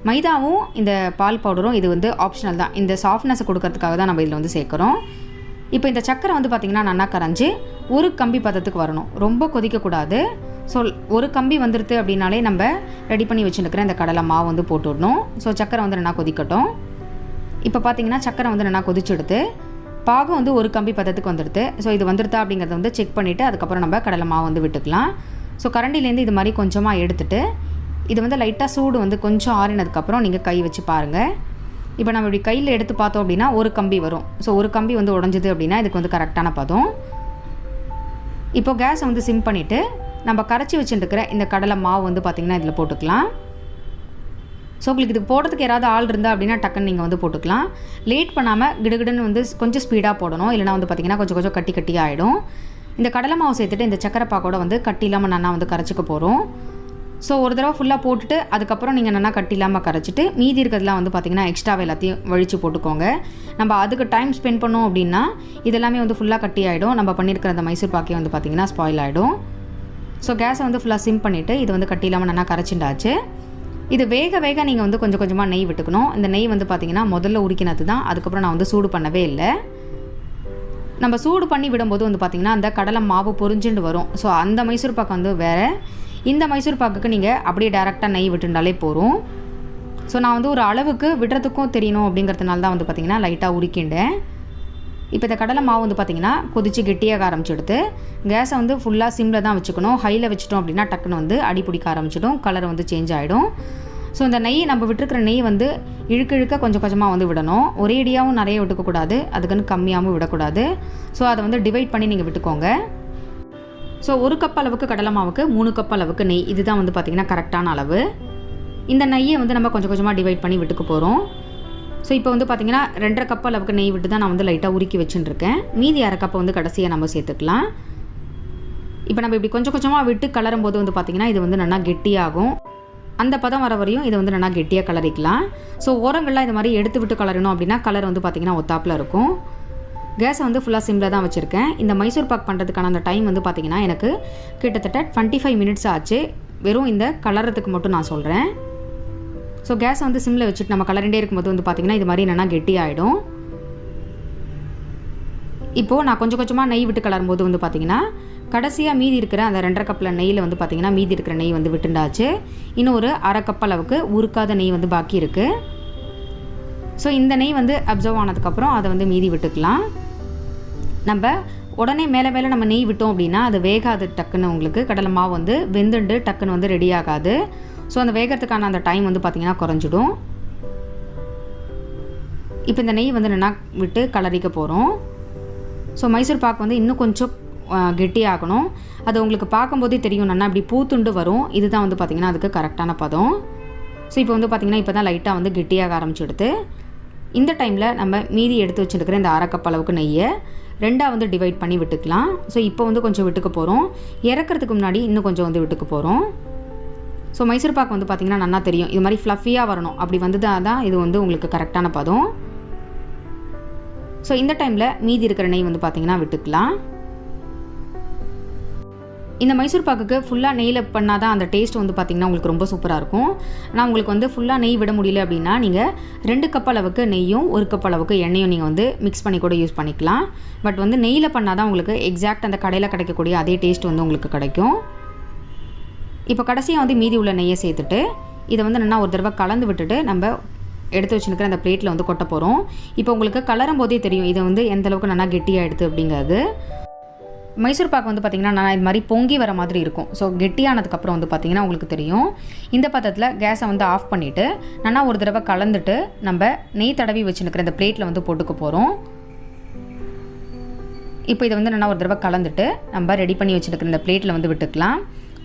மைதாவும் இந்த பால் பவுடரும் இது வந்து ஆப்ஷனல் தான். இந்த சாஃப்ட்னஸை கொடுக்கறதுக்காக தான் நம்ம இதில் வந்து சேர்க்குறோம். இப்போ இந்த சர்க்கரை வந்து பார்த்திங்கன்னா நல்லா கரைஞ்சி ஒரு கம்பி பதத்துக்கு வரணும். ரொம்ப கொதிக்கக்கூடாது. ஸோ ஒரு கம்பி வந்துடுது அப்படின்னாலே நம்ம ரெடி பண்ணி வச்சுருக்கிற இந்த கடலை மாவு வந்து போட்டு விடணும். ஸோ சர்க்கரை வந்து நல்லா கொதிக்கட்டும். இப்போ பார்த்திங்கன்னா சர்க்கரை வந்து நல்லா கொதிச்செடுத்து பாகம் வந்து ஒரு கம்பி பதத்துக்கு வந்துடுது. ஸோ இது வந்துடுதா அப்படிங்கிறத வந்து செக் பண்ணிவிட்டு அதுக்கப்புறம் நம்ம கடலை மாவு வந்து விட்டுக்கலாம். ஸோ கரண்டிலேருந்து இது மாதிரி கொஞ்சமாக எடுத்துகிட்டு இது வந்து லைட்டாக சூடு வந்து கொஞ்சம் ஆறினதுக்கப்புறம் நீங்கள் கை வச்சு பாருங்கள். இப்போ நம்ம இப்படி கையில் எடுத்து பார்த்தோம் அப்படின்னா ஒரு கம்பி வரும். ஸோ ஒரு கம்பி வந்து உடஞ்சிது அப்படின்னா இதுக்கு வந்து கரெக்டான பதம். இப்போ கேஸை வந்து சிம் பண்ணிவிட்டு நம்ம கரைச்சி வச்சுருக்கிற இந்த கடலை மாவு வந்து பார்த்திங்கன்னா இதில் போட்டுக்கலாம். ஸோ உங்களுக்கு இதுக்கு போடுறதுக்கு யாராவது ஆள் இருந்தால் அப்படின்னா டக்குன்னு நீங்கள் வந்து போட்டுக்கலாம். லேட் பண்ணாமல் கிடுகிடுன்னு வந்து கொஞ்சம் ஸ்பீடாக போடணும். இல்லைனா வந்து பார்த்திங்கன்னா கொஞ்சம் கொஞ்சம் கட்டி கட்டி ஆகிடும். இந்த கடலை மாவு சேர்த்துட்டு இந்த சக்கரை பாக்கோட வந்து கட்டி இல்லாமல் நல்லா வந்து கரைச்சிக்க போகிறோம். ஸோ ஒரு தடவை ஃபுல்லாக போட்டுட்டு அதுக்கப்புறம் நீங்கள் நல்லா கட்டி இல்லாமல் கரைச்சிட்டு மீதி இருக்கிறதுலாம் வந்து பார்த்திங்கன்னா எக்ஸ்ட்ராவை எல்லாத்தையும் வழித்து போட்டுக்கோங்க. நம்ம அதுக்கு டைம் ஸ்பெண்ட் பண்ணோம் அப்படின்னா இதெல்லாமே வந்து ஃபுல்லாக கட்டி ஆகிடும். நம்ம பண்ணியிருக்கிற அந்த மைசூர் பாக்கே வந்து பார்த்திங்கன்னா ஸ்பாயில் ஆகிடும். ஸோ கேஸை வந்து ஃபுல்லாக சிம் பண்ணிவிட்டு இது வந்து கட்டி இல்லாமல் நல்லா கரைச்சிண்டாச்சு. இது வேக வேக நீங்கள் வந்து கொஞ்சம் கொஞ்சமாக நெய் விட்டுக்கணும். இந்த நெய் வந்து பார்த்திங்கன்னா முதல்ல உரிக்கினது தான். அதுக்கப்புறம் நான் வந்து சூடு பண்ணவே இல்லை. நம்ம சூடு பண்ணி விடும்போது வந்து பார்த்திங்கன்னா அந்த கடலை மாவு பொரிஞ்சுண்டு வரும். ஸோ அந்த மைசூர் பாக்கு வந்து வேறு. இந்த மைசூர் பாக்குக்கு நீங்கள் அப்படியே டேரெக்டாக நெய் விட்டுண்டாலே போகும். ஸோ நான் வந்து ஒரு அளவுக்கு விடுறதுக்கும் தெரியணும் அப்படிங்கிறதுனால தான் வந்து பார்த்திங்கன்னா லைட்டாக உரிக்கிண்டேன். இப்போ இந்த கடலை மாவு வந்து பார்த்திங்கன்னா கொதிச்சு கெட்டியாக ஆரம்பிச்சுடுத்து. கேஸை வந்து ஃபுல்லாக சிம்மில் தான் வச்சுக்கணும். ஹையில் வச்சுட்டோம் அப்படின்னா டக்குன்னு வந்து அடி பிடிக்க ஆரம்பிச்சிடும். கலர் வந்து சேஞ்ச் ஆகிடும். ஸோ இந்த நெய் நம்ம விட்டுருக்கிற நெய் வந்து இழுக்க கொஞ்சம் கொஞ்சமாக வந்து விடணும். ஒரே அடியாகவும் நிறைய விட்டுக்கக்கூடாது, அதுக்குன்னு கம்மியாகவும் விடக்கூடாது. ஸோ அதை வந்து டிவைட் பண்ணி நீங்கள் விட்டுக்கோங்க. ஸோ 1 கப் அளவுக்கு கடலை மாவுக்கு 3 கப் அளவுக்கு நெய், இதுதான் வந்து பார்த்திங்கன்னா கரெக்டான அளவு. இந்த நெய்யை வந்து நம்ம கொஞ்சம் கொஞ்சமாக டிவைட் பண்ணி விட்டுக்க போகிறோம். ஸோ இப்போ வந்து பார்த்திங்கன்னா 2.5 கப் அளவுக்கு நெய் விட்டு தான் நான் வந்து லைட்டாக உருக்கி வச்சுட்டுருக்கேன். மீதி 1/2 கப்பை வந்து கடைசியாக நம்ம சேர்த்துக்கலாம். இப்போ நம்ம இப்படி கொஞ்சம் கொஞ்சமாக விட்டு கலரும் போது வந்து பார்த்திங்கன்னா இது வந்து நல்லா கெட்டியாகும். அந்த பதம் வர வரையும் இதை வந்து நல்லா கெட்டியாக கலரிக்கலாம். ஸோ ஓரங்கள்லாம் இது மாதிரி எடுத்து விட்டு கலரணும் அப்படின்னா கலர் வந்து பார்த்திங்கன்னா ஒத்தாப்பில் இருக்கும். கேஸை வந்து ஃபுல்லாக சிம்மில் தான் வச்சுருக்கேன். இந்த மைசூர் பாக் பண்ணுறதுக்கான அந்த டைம் வந்து பார்த்திங்கன்னா எனக்கு கிட்டத்தட்ட 25 மினிட்ஸ் ஆச்சு. வெறும் இந்த கலரத்துக்கு மட்டும் நான் சொல்கிறேன். ஸோ கேஸை வந்து சிம்மில் வச்சுட்டு நம்ம கலரிண்டே இருக்கும்போது வந்து பார்த்திங்கன்னா இது மாதிரி என்னென்னா கெட்டி ஆகிடும். இப்போது நான் கொஞ்சம் கொஞ்சமாக நெய் விட்டு கலரும்போது வந்து பார்த்திங்கன்னா கடைசியாக மீதி இருக்கிற அந்த 2.5 கப்பில் நெய்யில் வந்து பார்த்திங்கன்னா மீதி இருக்கிற நெய் வந்து விட்டுண்டாச்சு. இன்னும் ஒரு 1/2 கப் அளவுக்கு உருக்காத நெய் வந்து பாக்கி இருக்குது. ஸோ இந்த நெய் வந்து அப்சர்வ் ஆனதுக்கப்புறம் அதை வந்து மீதி விட்டுக்கலாம். நம்ம உடனே மேலே மேலே நம்ம நெய் விட்டோம் அப்படின்னா அது வேகாது. டக்குன்னு உங்களுக்கு கடலை மாவு வந்து வெந்துண்டு டக்குன்னு வந்து ரெடி ஆகாது. ஸோ அந்த வேகிறதுக்கான அந்த டைம் வந்து பார்த்திங்கன்னா குறைஞ்சிடும். இப்போ இந்த நெய் வந்து நல்லா விட்டு கலரிக்க போகிறோம். ஸோ மைசூர் பாக்கு வந்து இன்னும் கொஞ்சம் கெட்டியாகணும். அது உங்களுக்கு பார்க்கும்போதே தெரியும், நல்லா இப்படி பூத்துண்டு வரும். இதுதான் வந்து பார்த்திங்கன்னா அதுக்கு கரெக்டான பதம். ஸோ இப்போ வந்து பார்த்திங்கன்னா இப்போ தான் லைட்டாக வந்து கெட்டியாக ஆரம்பிச்சுடுது. இந்த டைமில் நம்ம மீதி எடுத்து வச்சுருக்கிற இந்த 1/2 கப் அளவுக்கு நெய்யை 2ஆக வந்து டிவைட் பண்ணி விட்டுக்கலாம். ஸோ இப்போ வந்து கொஞ்சம் விட்டுக்க போகிறோம். இறக்கிறதுக்கு முன்னாடி இன்னும் கொஞ்சம் வந்து விட்டுக்க போகிறோம். ஸோ மைசூர் பாக்கு வந்து பார்த்திங்கன்னா நல்லா தெரியும், இது மாதிரி ஃப்ளஃபியாக வரணும். அப்படி வந்து தான் இது வந்து உங்களுக்கு கரெக்டான பதம். ஸோ இந்த டைமில் மீதி இருக்கிற நெய் வந்து பார்த்திங்கன்னா விட்டுக்கலாம். இந்த மைசூர் பாக்குக்கு ஃபுல்லாக நெய்யில் பண்ணால் தான் அந்த டேஸ்ட் வந்து பார்த்திங்கன்னா உங்களுக்கு ரொம்ப சூப்பராக இருக்கும். ஆனால் உங்களுக்கு வந்து ஃபுல்லாக நெய் விட முடியல அப்படின்னா நீங்கள் 2 கப் அளவுக்கு நெய்யும் 1 கப் அளவுக்கு எண்ணெயும் நீங்கள் வந்து மிக்ஸ் பண்ணி கூட யூஸ் பண்ணிக்கலாம். பட் வந்து நெய்யில் பண்ணால் தான் உங்களுக்கு எக்ஸாக்ட் அந்த கடையில் கிடைக்கக்கூடிய அதே டேஸ்ட் வந்து உங்களுக்கு கிடைக்கும். இப்போ கடைசியாக வந்து மீதி உள்ள நெய்யை சேர்த்துட்டு இதை வந்து நல்லா ஒரு தடவை கலந்து விட்டுட்டு நம்ம எடுத்து வச்சுருக்கிற அந்த பிளேட்டில் வந்து கொட்ட போகிறோம். இப்போ உங்களுக்கு கலரும் போதே தெரியும் இது வந்து எந்த அளவுக்கு நல்லா கெட்டியாக எடுத்து அப்படிங்கிறது. மைசூர் பாக்கு வந்து பார்த்திங்கன்னா நான் இது மாதிரி பொங்கி வர மாதிரி இருக்கும். ஸோ கெட்டியானதுக்கப்புறம் வந்து பார்த்திங்கன்னா உங்களுக்கு தெரியும். இந்த பதத்தில் கேஸை வந்து ஆஃப் பண்ணிவிட்டு நல்லா ஒரு தடவை கலந்துட்டு நம்ம நெய் தடவி வச்சுருக்கிற இந்த பிளேட்டில் வந்து போட்டுக்க போகிறோம். இப்போ இதை வந்து நல்லா ஒரு தடவை கலந்துட்டு நம்ம ரெடி பண்ணி வச்சுருக்கிற இந்த பிளேட்டில் வந்து விட்டுக்கலாம்.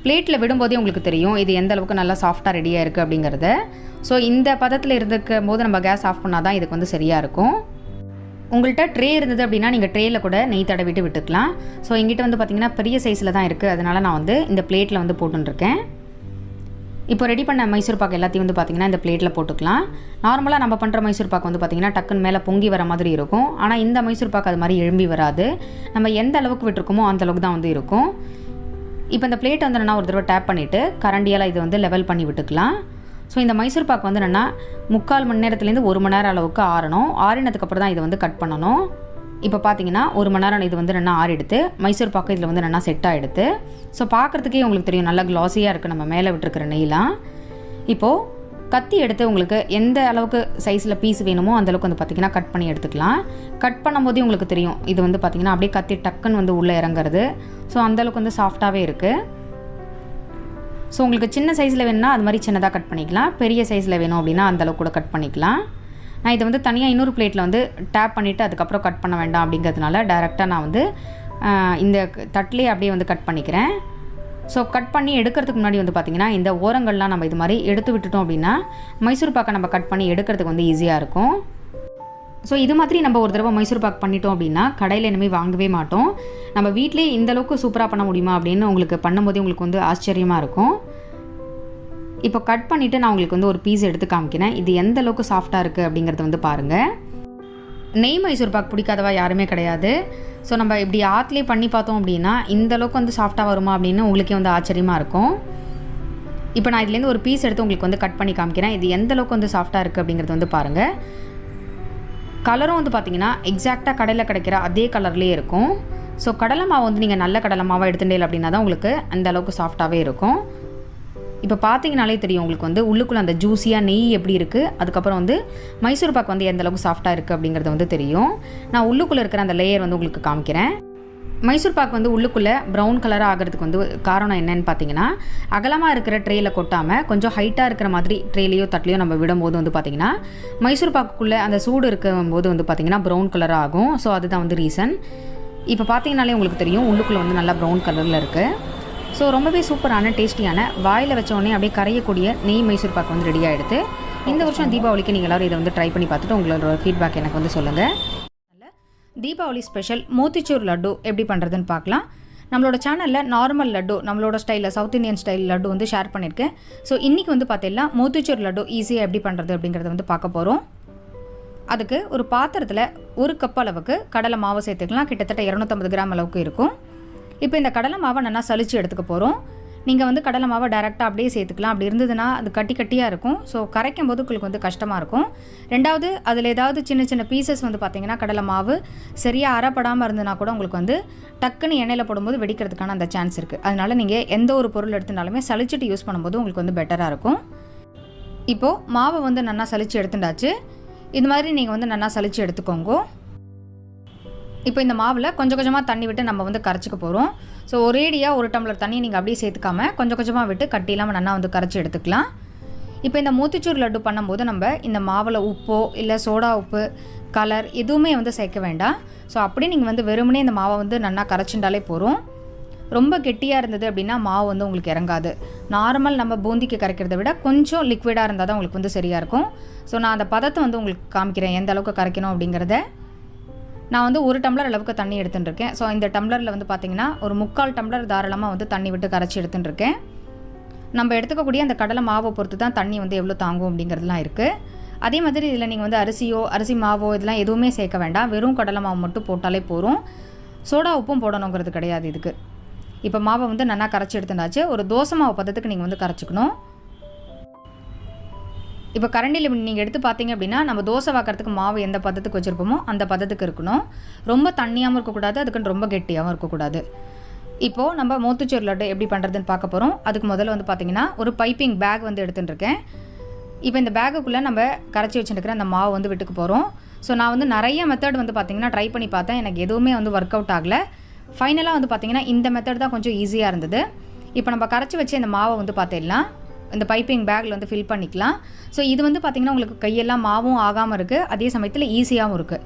பிளேட்டில் விடும்போதே உங்களுக்கு தெரியும் இது எந்த அளவுக்கு நல்லா சாஃப்டாக ரெடியாக இருக்குது அப்படிங்கிறத. ஸோ இந்த பதத்தில் இருந்துக்கும் போது நம்ம கேஸ் ஆஃப் பண்ணால் தான் இதுக்கு வந்து சரியாக இருக்கும். உங்கள்கிட்ட ட்ரே இருந்தது அப்படின்னா நீங்கள் ட்ரேயில் கூட நெய் தடவிட்டு விட்டுக்கலாம். ஸோ எங்கிட்ட வந்து பார்த்திங்கன்னா பெரிய சைஸில் தான் இருக்குது, அதனால் நான் வந்து இந்த பிளேட்டில் வந்து போட்டுருக்கேன். இப்போ ரெடி பண்ண மைசூர் பாக்கு எல்லாத்தையும் வந்து பார்த்திங்கன்னா இந்த பிளேட்டில் போட்டுக்கலாம். நார்மலாக நம்ம பண்ணுற மைசூர் பாக்கு வந்து பார்த்திங்கன்னா டக்குன்னு மேலே பொங்கி வர மாதிரி இருக்கும். ஆனால் இந்த மைசூர் பாக்கு அது மாதிரி எழும்பி வராது. நம்ம எந்த அளவுக்கு விட்டுருக்கோமோ அந்த அளவுக்கு தான் வந்து இருக்கும். இப்போ இந்த பிளேட்டை வந்து நான் ஒரு தடவை டேப் பண்ணிவிட்டு கரண்டியால் இதை வந்து லெவல் பண்ணி விட்டுக்கலாம். ஸோ இந்த மைசூர் பாக்கு வந்து என்னென்னா 3/4 மணி நேரத்துலேருந்து 1 மணி நேரம் அளவுக்கு ஆறணும். ஆறினதுக்கப்புறம் தான் இதை வந்து கட் பண்ணணும். இப்போ பார்த்தீங்கன்னா 1 மணி நேரம் இது வந்து நல்லா ஆறிடுத்து. மைசூர் பாக்கு இதில் வந்து நல்லா செட் ஆகிடுது. ஸோ பார்க்குறதுக்கே உங்களுக்கு தெரியும் நல்லா க்ளாஸியாக இருக்குது நம்ம மேலே விட்டுருக்கிற நெய்லாம். இப்போது கத்தி எடுத்து உங்களுக்கு எந்த அளவுக்கு சைஸில் பீஸ் வேணுமோ அந்தளவுக்கு வந்து பார்த்திங்கன்னா கட் பண்ணி எடுத்துக்கலாம். கட் பண்ணும்போதே உங்களுக்கு தெரியும் இது வந்து பார்த்திங்கன்னா அப்படியே கத்தி டக்குன்னு வந்து உள்ளே இறங்குறது. ஸோ அந்தளவுக்கு வந்து சாஃப்டாகவே இருக்குது. ஸோ உங்களுக்கு சின்ன சைஸில் வேணும்னா அது மாதிரி சின்னதாக கட் பண்ணிக்கலாம். பெரிய சைஸில் வேணும் அப்படின்னா அந்தளவுக்கு கூட கட் பண்ணிக்கலாம். நான் இதை வந்து தனியாக இன்னொரு பிளேட்டில் வந்து டேப் பண்ணிவிட்டு அதுக்கப்புறம் கட் பண்ண வேண்டாம் அப்படிங்கிறதுனால டைரெக்டாக நான் வந்து இந்த தட்டிலே அப்படியே வந்து கட் பண்ணிக்கிறேன். ஸோ கட் பண்ணி எடுக்கிறதுக்கு முன்னாடி வந்து பார்த்திங்கன்னா இந்த ஓரங்கள்லாம் நம்ம இது மாதிரி எடுத்து விட்டுட்டோம் அப்படின்னா மைசூர் பாக்கை நம்ம கட் பண்ணி எடுக்கிறதுக்கு வந்து ஈஸியாக இருக்கும். ஸோ இது மாதிரி நம்ம ஒரு தடவை மைசூர் பாக் பண்ணிட்டோம் அப்படின்னா கடையில் இனிமேல் வாங்கவே மாட்டோம். நம்ம வீட்டிலே இந்தளவுக்கு சூப்பராக பண்ண முடியுமா அப்படின்னு உங்களுக்கு பண்ணும்போதே உங்களுக்கு வந்து ஆச்சரியமாக இருக்கும். இப்போ கட் பண்ணிவிட்டு நான் உங்களுக்கு வந்து ஒரு பீஸ் எடுத்து காமிக்கிறேன். இது எந்த அளவுக்கு சாஃப்டாக இருக்குது அப்படிங்கிறத வந்து பாருங்கள். நெய் மைசூர் பாக் பிடிக்காதவா யாருமே கிடையாது. ஸோ நம்ம இப்படி ஆற்றுலேயே பண்ணி பார்த்தோம் அப்படின்னா இந்த அளவுக்கு வந்து சாஃப்டாக வருமா அப்படின்னு உங்களுக்கே வந்து ஆச்சரியமாக இருக்கும். இப்போ நான் இதுலேருந்து ஒரு பீஸ் எடுத்து உங்களுக்கு வந்து கட் பண்ணி காமிக்கிறேன். இது எந்த அளவுக்கு வந்து சாஃப்டாக இருக்குது அப்படிங்கிறது வந்து பாருங்கள். கலரும் வந்து பார்த்திங்கன்னா எக்ஸாக்டாக கடையில் கிடைக்கிற அதே கலர்லேயே இருக்கும். ஸோ கடலை மாவு வந்து நீங்கள் நல்ல கடலை மாவாக எடுத்துட்டே அப்படின்னா தான் உங்களுக்கு அந்த அளவுக்கு சாஃப்டாகவே இருக்கும். இப்போ பார்த்தீங்கனாலே தெரியும் உங்களுக்கு வந்து உள்ளுக்குள்ளே அந்த ஜூஸியாக நெய் எப்படி இருக்குது, அதுக்கப்புறம் வந்து மைசூர் பாக்கு வந்து எந்த அளவுக்கு சாஃப்டாக இருக்குது அப்படிங்கிறது வந்து தெரியும். நான் உள்ளுக்குள்ளே இருக்கிற அந்த லேயர் வந்து உங்களுக்கு காமிக்கிறேன். மைசூர் பாக்கு வந்து உள்ளுக்குள்ளே ப்ரௌன் கலராக ஆகிறதுக்கு வந்து காரணம் என்னன்னு பார்த்தீங்கன்னா அகலமாக இருக்கிற ட்ரேயில் கொட்டாமல் கொஞ்சம் ஹைட்டாக இருக்கிற மாதிரி ட்ரேலையோ தட்டிலையோ நம்ம விடும்போது வந்து பார்த்திங்கன்னா மைசூர் பாக்குக்குள்ளே அந்த சூடு இருக்கும்போது வந்து பார்த்திங்கன்னா ப்ரௌன் கலராக ஆகும். ஸோ அதுதான் வந்து ரீசன். இப்போ பார்த்தீங்கனாலே உங்களுக்கு தெரியும் உள்ளுக்குள்ளே வந்து நல்லா ப்ரௌன் கலரில் இருக்குது. ஸோ ரொம்பவே சூப்பரான டேஸ்டியான வாயில் வச்சோடனே அப்படியே கரையக்கூடிய நெய் மைசூர் பாக்கு வந்து ரெடி ஆகிடுது. இந்த வருஷம் தீபாவளிக்கு நீங்கள் எல்லோரும் இதை வந்து ட்ரை பண்ணி பார்த்துட்டு உங்களோட ஃபீட்பேக் எனக்கு வந்து சொல்லுங்கள். தீபாவளி ஸ்பெஷல் மோத்திச்சூர் லட்டு எப்படி பண்ணுறதுன்னு பார்க்கலாம். நம்மளோட சேனலில் நார்மல் லட்டு நம்மளோட ஸ்டைலில் சவுத் இந்தியன் ஸ்டைல் லட்டு வந்து ஷேர் பண்ணியிருக்கேன். ஸோ இன்றைக்கி வந்து பார்த்தீங்கன்னா மோத்திச்சூர் லட்டு ஈஸியாக எப்படி பண்ணுறது அப்படிங்கிறத வந்து பார்க்க போகிறோம். அதுக்கு ஒரு பாத்திரத்தில் 1 கப் அளவுக்கு கடலை மாவு சேர்த்துக்கலாம். கிட்டத்தட்ட 250 கிராம் அளவுக்கு இருக்கும். இப்போ இந்த கடலை மாவை நல்லா சலிச்சு எடுத்துக்க போகிறோம். நீங்கள் வந்து கடலை மாவை டைரெக்டாக அப்படியே சேர்த்துக்கலாம். அப்படி இருந்ததுன்னா அது கட்டி கட்டியாக இருக்கும். ஸோ கரைக்கும் போது உங்களுக்கு வந்து கஷ்டமாக இருக்கும். ரெண்டாவது அதில் ஏதாவது சின்ன சின்ன பீசஸ் வந்து பார்த்திங்கன்னா கடலை மாவு சரியாக அரைப்படாமல் இருந்ததுன்னா கூட உங்களுக்கு வந்து டக்குன்னு எண்ணெயில் போடும்போது வெடிக்கிறதுக்கான அந்த சான்ஸ் இருக்குது. அதனால் நீங்கள் எந்த ஒரு பொருள் எடுத்துனாலுமே சலிச்சுட்டு யூஸ் பண்ணும்போது உங்களுக்கு வந்து பெட்டராக இருக்கும். இப்போது மாவை வந்து நல்லா சலிச்சு எடுத்துட்டாச்சு. இது மாதிரி நீங்கள் வந்து நல்லா சலிச்சு எடுத்துக்கோங்க. இப்போ இந்த மாவில் கொஞ்சம் கொஞ்சமாக தண்ணி விட்டு நம்ம வந்து கரைச்சிக்க போகிறோம். ஸோ ஒரேடியாக 1 டம்ளர் தண்ணி நீங்கள் அப்படியே சேர்த்துக்காம கொஞ்சம் கொஞ்சமாக விட்டு கட்டி இல்லாமல் நல்லா வந்து கரைச்சி எடுத்துக்கலாம். இப்போ இந்த மோத்திச்சூர் லட்டு பண்ணும்போது நம்ம இந்த மாவில் உப்போ இல்லை சோடா உப்பு கலர் எதுவுமே வந்து சேர்க்க வேண்டாம். ஸோ அப்படியே நீங்கள் வந்து வெறுமனே இந்த மாவை வந்து நல்லா கரைச்சிண்டாலே போகிறோம். ரொம்ப கெட்டியாக இருந்தது அப்படின்னா மாவு வந்து உங்களுக்கு இறங்காது. நார்மல் நம்ம பூந்திக்கு கரைக்கிறத விட கொஞ்சம் லிக்விடாக இருந்தால் தான் உங்களுக்கு வந்து சரியாக இருக்கும். ஸோ நான் அந்த பதத்தை வந்து உங்களுக்கு காமிக்கிறேன், எந்த அளவுக்கு கரைக்கணும் அப்படிங்கிறத. நான் வந்து 1 டம்ளர் அளவுக்கு தண்ணி எடுத்துட்டுருக்கேன். ஸோ இந்த டம்ளரில் வந்து பார்த்திங்கன்னா ஒரு 3/4 டம்ளர் தாராளமாக வந்து தண்ணி விட்டு கரைச்சி எடுத்துட்டுருக்கேன். நம்ம எடுத்துக்கக்கூடிய அந்த கடலை மாவை பொறுத்து தான் தண்ணி வந்து எவ்வளோ தாங்கும் அப்படிங்கிறதுலாம் இருக்குது. அதே மாதிரி இதில் நீங்கள் வந்து அரிசி மாவோ இதெல்லாம் எதுவுமே சேர்க்க வேண்டாம். வெறும் கடலை மாவு மட்டும் போட்டாலே போதும். சோடா உப்பும் போடணுங்கிறது கிடையாது இதுக்கு. இப்போ மாவை வந்து நல்லா கரைச்சி எடுத்துட்டாச்சு. ஒரு தோசை மாவு பதத்துக்கு நீங்கள் வந்து கரைச்சிக்கணும். இப்போ கரண்டியில் நீங்கள் எடுத்து பார்த்தீங்க அப்படின்னா நம்ம தோசை வாக்கிறதுக்கு மாவு எந்த பதத்துக்கு வச்சுருப்போமோ அந்த பதத்துக்கு இருக்கணும். ரொம்ப தண்ணியாகவும் இருக்கக்கூடாது, அதுக்குன்னு ரொம்ப கெட்டியாகவும் இருக்கக்கூடாது. இப்போது நம்ம மோத்துச்சூர் லட்டு எப்படி பண்ணுறதுன்னு பார்க்க போகிறோம். அதுக்கு முதல்ல வந்து பார்த்திங்கன்னா ஒரு பைப்பிங் பேக் வந்து எடுத்துட்டுருக்கேன். இப்போ இந்த பேக்குக்குள்ளே நம்ம கரைச்சி வச்சுருக்கிற அந்த மாவு வந்து விட்டுக்க போகிறோம். ஸோ நான் வந்து நிறைய மெத்தட் வந்து பார்த்திங்கன்னா ட்ரை பண்ணி பார்த்தேன். எனக்கு எதுவுமே வந்து ஒர்க் அவுட் ஆகலை. ஃபைனலாக வந்து பார்த்திங்கன்னா இந்த மெத்தட் தான் கொஞ்சம் ஈஸியாக இருந்தது. இப்போ நம்ம கரைச்சி வச்சு இந்த மாவை வந்து பார்த்திடலாம். இந்த பைப்பிங் பேக்கில் வந்து ஃபில் பண்ணிக்கலாம். ஸோ இது வந்து பார்த்திங்கன்னா உங்களுக்கு கையெல்லாம் மாவும் ஆகாமல் இருக்குது, அதே சமயத்தில் ஈஸியாகவும் இருக்குது.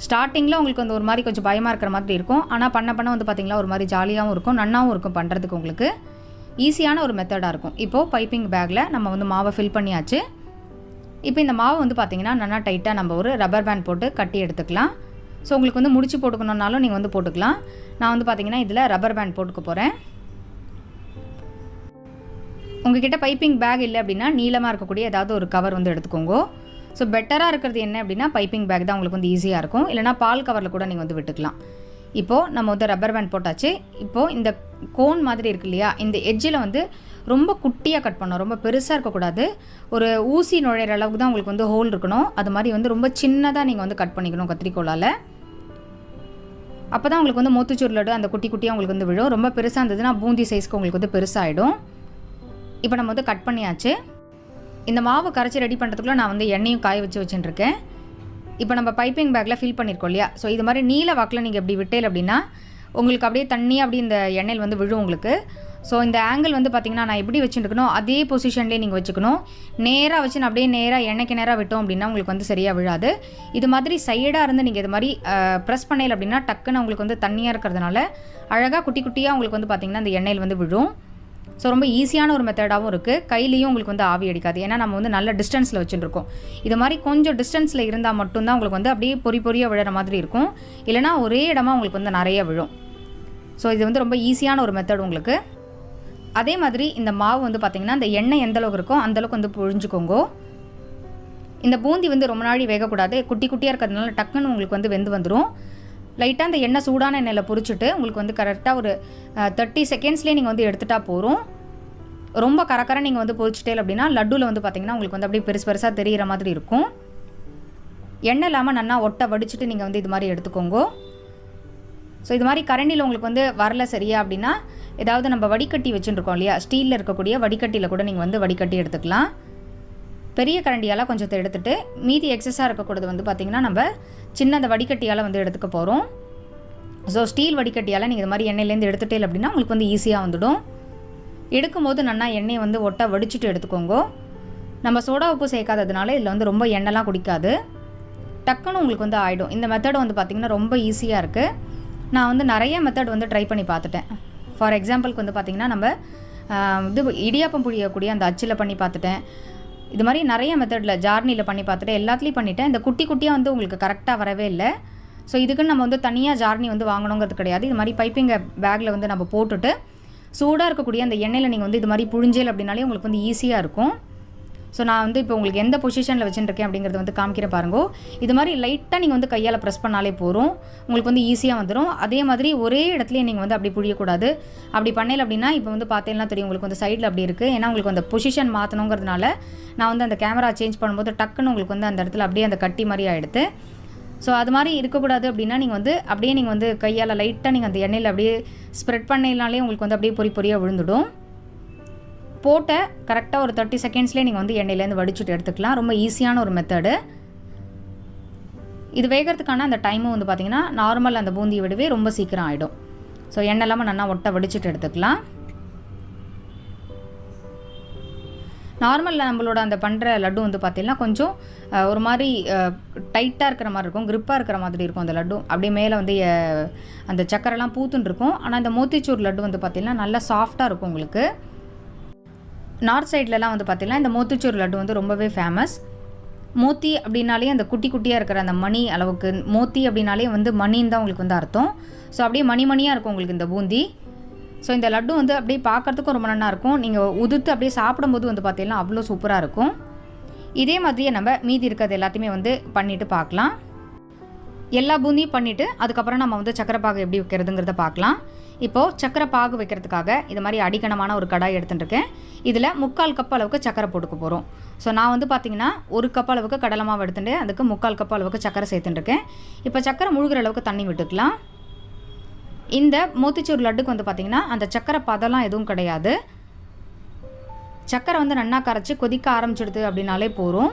ஸ்டார்டிங்கில் உங்களுக்கு வந்து ஒரு மாதிரி கொஞ்சம் பயமாக இருக்கிற மாதிரி இருக்கும். ஆனால் பண்ண வந்து பார்த்திங்கன்னா ஒரு மாதிரி ஜாலியாகவும் இருக்கும், நன்னாவும் இருக்கும் பண்ணுறதுக்கு. உங்களுக்கு ஈஸியான ஒரு மெத்தடாக இருக்கும். இப்போது பைப்பிங் பேக்கில் நம்ம வந்து மாவை ஃபில் பண்ணியாச்சு. இப்போ இந்த மாவை வந்து பார்த்திங்கன்னா நல்லா டைட்டாக நம்ம ஒரு ரப்பர் பேண்ட் போட்டு கட்டி எடுத்துக்கலாம். ஸோ உங்களுக்கு வந்து முடிச்சு போட்டுக்கணுன்னாலும் நீங்கள் வந்து போட்டுக்கலாம். நான் வந்து பார்த்திங்கன்னா இதில் ரப்பர் பேண்ட் போட்டுக்க போகிறேன். உங்ககிட்ட பைப்பிங் பேக் இல்லை அப்படின்னா நீளமாக இருக்கக்கூடிய ஏதாவது ஒரு கவர் வந்து எடுத்துக்கோங்க. ஸோ பெட்டராக இருக்கிறது என்ன அப்படின்னா பைப்பிங் பேக் தான் உங்களுக்கு வந்து ஈஸியாக இருக்கும். இல்லைனா பால் கவரில் கூட நீங்கள் வந்து விட்டுக்கலாம். இப்போது நம்ம வந்து ரப்பர் பேண்ட் போட்டாச்சு. இப்போது இந்த கோன் மாதிரி இருக்கு இல்லையா, இந்த எட்ஜில் வந்து ரொம்ப குட்டியாக கட் பண்ணணும். ரொம்ப பெருசாக இருக்கக்கூடாது. ஒரு ஊசி நுழையிற அளவுக்கு தான் உங்களுக்கு வந்து ஹோல் இருக்கணும். அது மாதிரி வந்து ரொம்ப சின்னதாக நீங்கள் வந்து கட் பண்ணிக்கணும் கத்திரிக்கோலால். அப்போ தான் உங்களுக்கு வந்து மோத்துச்சூர் லட்டு அந்த குட்டி குட்டியாக உங்களுக்கு வந்து விழும். ரொம்ப பெருசாக இருந்ததுன்னா பூந்தி சைஸ்க்கு உங்களுக்கு வந்து பெருசாகிடும். இப்போ நம்ம வந்து கட் பண்ணியாச்சு. இந்த மாவு கரைச்சி ரெடி பண்ணுறதுக்குள்ள நான் வந்து எண்ணெயும் காய வச்சு வச்சுட்டுருக்கேன். இப்போ நம்ம பைப்பிங் பேக்கில் ஃபில் பண்ணியிருக்கோம் இல்லையா, ஸோ இது மாதிரி நீல வாக்கில் நீங்கள் இப்படி விட்டேல் அப்படின்னா உங்களுக்கு அப்படியே தண்ணியாக அப்படியே இந்த எண்ணெயில் வந்து விழும் உங்களுக்கு. ஸோ இந்த ஆங்கிள் வந்து பார்த்திங்கன்னா நான் எப்படி வச்சுருக்கணும் அதே பொசிஷன்லேயே நீங்கள் வச்சுக்கணும். நேராக வச்சு அப்படியே நேராக எண்ணெய்க்கு நேராக விட்டோம் அப்படின்னா உங்களுக்கு வந்து சரியாக விழாது. இது மாதிரி சைடாக இருந்து நீங்கள் இது மாதிரி ப்ரெஸ் பண்ணல அப்படின்னா டக்குன்னு உங்களுக்கு வந்து தண்ணியாக இருக்கிறதுனால அழகாக குட்டி குட்டியாக உங்களுக்கு வந்து பார்த்திங்கன்னா அந்த எண்ணெயில் வந்து விழும். ஸோ ரொம்ப ஈஸியான ஒரு மெத்தடாகவும் இருக்குது. கையிலையும் உங்களுக்கு வந்து ஆவி அடிக்காது. ஏன்னா நம்ம வந்து நல்ல டிஸ்டன்ஸில் வச்சுருக்கோம். இது மாதிரி கொஞ்சம் டிஸ்டன்ஸில் இருந்தால் மட்டும்தான் உங்களுக்கு வந்து அப்படியே பொறியாக விழுற மாதிரி இருக்கும். இல்லைனா ஒரே இடமா உங்களுக்கு வந்து நிறைய விழும். ஸோ இது வந்து ரொம்ப ஈஸியான ஒரு மெத்தட் உங்களுக்கு. அதே மாதிரி இந்த மாவு வந்து பார்த்திங்கன்னா இந்த எண்ணெய் எந்த அளவுக்கு இருக்கோ அந்தளவுக்கு வந்து புழிஞ்சுக்கோங்க. இந்த பூந்தி வந்து ரொம்ப நாள் வேகக்கூடாது. குட்டி குட்டியாக இருக்கிறதுனால டக்குன்னு உங்களுக்கு வந்து வெந்து வந்துடும். லைட்டாக அந்த எண்ணெய் சூடான எண்ணெயில் பொரிச்சுட்டு உங்களுக்கு வந்து கரெக்டாக ஒரு 30 செகண்ட்ஸ்லேயே நீங்கள் வந்து எடுத்துகிட்டா போகிறோம். ரொம்ப கரக்கரை நீங்கள் வந்து பொரிச்சிட்டே அப்படின்னா லட்டுவில் வந்து பார்த்திங்கன்னா உங்களுக்கு வந்து அப்படியே பெருசாக தெரிகிற மாதிரி இருக்கும். எண்ணெய் இல்லாமல் நல்லா ஒட்டை வடிச்சிட்டு நீங்கள் வந்து இது மாதிரி எடுத்துக்கோங்க. ஸோ இது மாதிரி கரண்டியில் உங்களுக்கு வந்து வரல சரியா அப்படின்னா ஏதாவது நம்ம வடிகட்டி வச்சுருக்கோம் இல்லையா, ஸ்டீலில் இருக்கக்கூடிய வடிகட்டியில் கூட நீங்கள் வந்து வடிகட்டி எடுத்துக்கலாம். பெரிய கரண்டியால் கொஞ்சத்தை எடுத்துகிட்டு மீதி எக்ஸஸாக இருக்கக்கூடாது வந்து பார்த்திங்கன்னா நம்ம சின்ன அந்த வடிகட்டியால் வந்து எடுத்துக்க போகிறோம். ஸோ ஸ்டீல் வடிகட்டியால் நீங்கள் இது மாதிரி எண்ணெயிலேருந்து எடுத்துகிட்டே அப்படின்னா உங்களுக்கு வந்து ஈஸியாக வந்துடும். எடுக்கும்போது நல்லா எண்ணெயை வந்து ஒட்டை வடிச்சிட்டு எடுத்துக்கோங்க. நம்ம சோடா உப்பு சேர்க்காததுனால இதில் வந்து ரொம்ப எண்ணெய்லாம் குடிக்காது, டக்குன்னு உங்களுக்கு வந்து ஆகிடும். இந்த மெத்தட் வந்து பார்த்திங்கன்னா ரொம்ப ஈஸியாக இருக்குது. நான் வந்து நிறைய மெத்தட் வந்து ட்ரை பண்ணி பார்த்துட்டேன். ஃபார் எக்ஸாம்பிளுக்கு வந்து பார்த்திங்கன்னா நம்ம இது இடியாப்பம் புழியக்கூடிய அந்த அச்சில் பண்ணி பார்த்துட்டேன். இது மாதிரி நிறைய மெத்தடில் ஜார்னியில் பண்ணி பார்த்துட்டு எல்லாத்துலேயும் பண்ணிவிட்டேன். இந்த குட்டி குட்டியாக வந்து உங்களுக்கு கரெக்டாக வரவே இல்லை. ஸோ இதுக்குன்னு நம்ம வந்து தனியாக ஜார்னி வந்து வாங்கணுங்கிறது கிடையாது. இது மாதிரி பைப்பிங் பேக்கில் வந்து நம்ம போட்டுட்டு சூடாக இருக்கக்கூடிய அந்த எண்ணெயில் நீங்கள் வந்து இது மாதிரி புழிஞ்சேல் அப்படின்னாலே உங்களுக்கு வந்து ஈஸியாக இருக்கும். ஸோ நான் வந்து இப்போ உங்களுக்கு எந்த பொசிஷனில் வச்சுருக்கேன் அப்படிங்கிறத வந்து காமிக்கிற பாருங்க. இது மாதிரி லைட்டாக நீங்கள் வந்து கையால் ப்ரெஸ் பண்ணாலே போதும், உங்களுக்கு வந்து ஈஸியாக வந்துடும். அதே மாதிரி ஒரே இடத்துலையே நீங்கள் வந்து அப்படி புழியக்கூடாது. அப்படி பண்ணல அப்படின்னா இப்போ வந்து பார்த்தீங்கன்னா தெரியும் உங்களுக்கு வந்து சைடில் அப்படி இருக்குது. ஏன்னா உங்களுக்கு அந்த பொசிஷன் மாற்றணுங்கிறதுனால நான் வந்து அந்த கேமரா சேஞ்ச் பண்ணும்போது டக்குன்னு உங்களுக்கு வந்து அந்த இடத்துல அப்படியே அந்த கட்டி மாதிரி ஆகிடுது. ஸோ அது மாதிரி இருக்கக்கூடாது அப்படின்னா நீங்கள் வந்து அப்படியே நீங்கள் வந்து கையால் லைட்டாக நீங்கள் அந்த எண்ணெயில் அப்படியே ஸ்ப்ரெட் பண்ணினாலே உங்களுக்கு வந்து அப்படியே பொறியாக விழுந்துடும். போட்ட கரெக்டாக ஒரு 30 செகண்ட்ஸ்லேயே நீங்கள் வந்து எண்ணெயிலேருந்து வடிச்சுட்டு எடுத்துக்கலாம். ரொம்ப ஈஸியான ஒரு மெத்தடு. இது வேகிறதுக்கான அந்த டைமும் வந்து பார்த்திங்கன்னா நார்மல் அந்த பூந்தியை விடவே ரொம்ப சீக்கிரம் ஆகிடும். ஸோ எண்ணெய் இல்லாமல் நல்லா ஒட்டை வடிச்சுட்டு எடுத்துக்கலாம். நார்மலில் நம்மளோட அந்த பண்ணுற லட்டு வந்து பார்த்திங்கன்னா கொஞ்சம் ஒரு மாதிரி டைட்டாக இருக்கிற மாதிரி இருக்கும், க்ரிப்பாக இருக்கிற மாதிரி இருக்கும் அந்த லட்டு. அப்படியே மேலே வந்து அந்த சக்கரைலாம் பூத்துன்னு இருக்கும். ஆனால் இந்த மோத்திச்சூர் லட்டு வந்து பார்த்திங்கன்னா நல்லா சாஃப்டாக இருக்கும் உங்களுக்கு. நார்த் சைட்லலாம் வந்து பார்த்திங்கன்னா இந்த மோத்திச்சூர் லட்டு வந்து ரொம்பவே ஃபேமஸ். மோத்தி அப்படின்னாலே அந்த குட்டி குட்டியாக இருக்கிற அந்த மணி அளவுக்கு, மோத்தி அப்படின்னாலே வந்து மணின்னு தான் உங்களுக்கு வந்து அர்த்தம். ஸோ அப்படியே மணியாக இருக்கும் உங்களுக்கு இந்த பூந்தி. ஸோ இந்த லட்டு வந்து அப்படியே பார்க்குறதுக்கும் ரொம்ப நல்லா இருக்கும். நீங்கள் உதுத்து அப்படியே சாப்பிடும்போது வந்து பார்த்தீங்கன்னா அவ்வளோ சூப்பராக இருக்கும். இதே மாதிரியே நம்ம மீதி இருக்கிறது எல்லாத்தையுமே வந்து பண்ணிவிட்டு பார்க்கலாம். எல்லா பூந்தியும் பண்ணிவிட்டு அதுக்கப்புறம் நம்ம வந்து சக்கரை பாகு எப்படி வைக்கிறதுங்கிறத பார்க்கலாம். இப்போது சக்கரை பாகு வைக்கிறதுக்காக இது மாதிரி அடிக்கணமான ஒரு கடாய் எடுத்துட்டுருக்கேன். இதில் 3/4 கப் அளவுக்கு சக்கரை போட்டுக்க போகிறோம். ஸோ நான் வந்து பார்த்திங்கன்னா 1 கப் அளவுக்கு கடலை மாவு எடுத்துட்டு அதுக்கு 3/4 கப் அளவுக்கு சக்கரை சேர்த்துட்டுருக்கேன். இப்போ சக்கரை முழுகிற அளவுக்கு தண்ணி விட்டுக்கலாம். இந்த மோத்திச்சூர் லட்டுக்கு வந்து பார்த்திங்கன்னா அந்த சக்கரை பதம்லாம் எதுவும் கிடையாது. சக்கரை வந்து நன்னா கரைச்சி கொதிக்க ஆரம்பிச்சிடுது அப்படின்னாலே போகும்.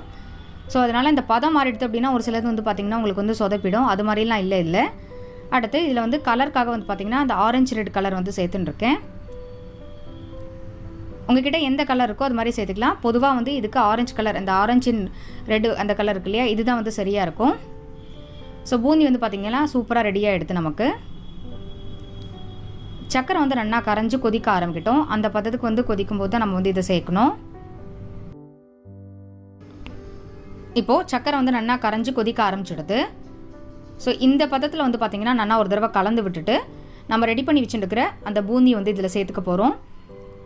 ஸோ அதனால் இந்த பதம் மாறிடுது அப்படின்னா ஒரு சிலது வந்து பார்த்திங்கன்னா உங்களுக்கு வந்து சொதப்பிடும். அது மாதிரிலாம் இல்லை. அடுத்து இதில் வந்து கலருக்காக வந்து பார்த்திங்கன்னா அந்த ஆரஞ்சு ரெட் கலர் வந்து சேர்த்துட்டுருக்கேன். உங்கள்கிட்ட எந்த கலர் இருக்கோ அது மாதிரி சேர்த்துக்கலாம். பொதுவாக வந்து இதுக்கு ஆரஞ்சு கலர், அந்த ஆரஞ்சின் ரெட்டு அந்த கலர் இருக்கு இல்லையா, இதுதான் வந்து சரியாக இருக்கும். ஸோ பூந்தி வந்து பார்த்திங்கன்னா சூப்பராக ரெடியாக எடுத்து நமக்கு சக்கரை வந்து நல்லா கரைஞ்சி கொதிக்க ஆரம்பிக்கிட்டோம். அந்த பதத்துக்கு வந்து கொதிக்கும் போது தான் நம்ம வந்து இதை சேர்க்கணும். இப்போது சக்கரை வந்து நல்லா கரைஞ்சி கொதிக்க ஆரம்பிச்சிடுது. ஸோ இந்த பதத்தில் வந்து பார்த்திங்கன்னா நல்லா ஒரு தடவை கலந்து விட்டுட்டு நம்ம ரெடி பண்ணி வச்சுட்டுருக்கிற அந்த பூந்தி வந்து இதில் சேர்த்துக்க போகிறோம்.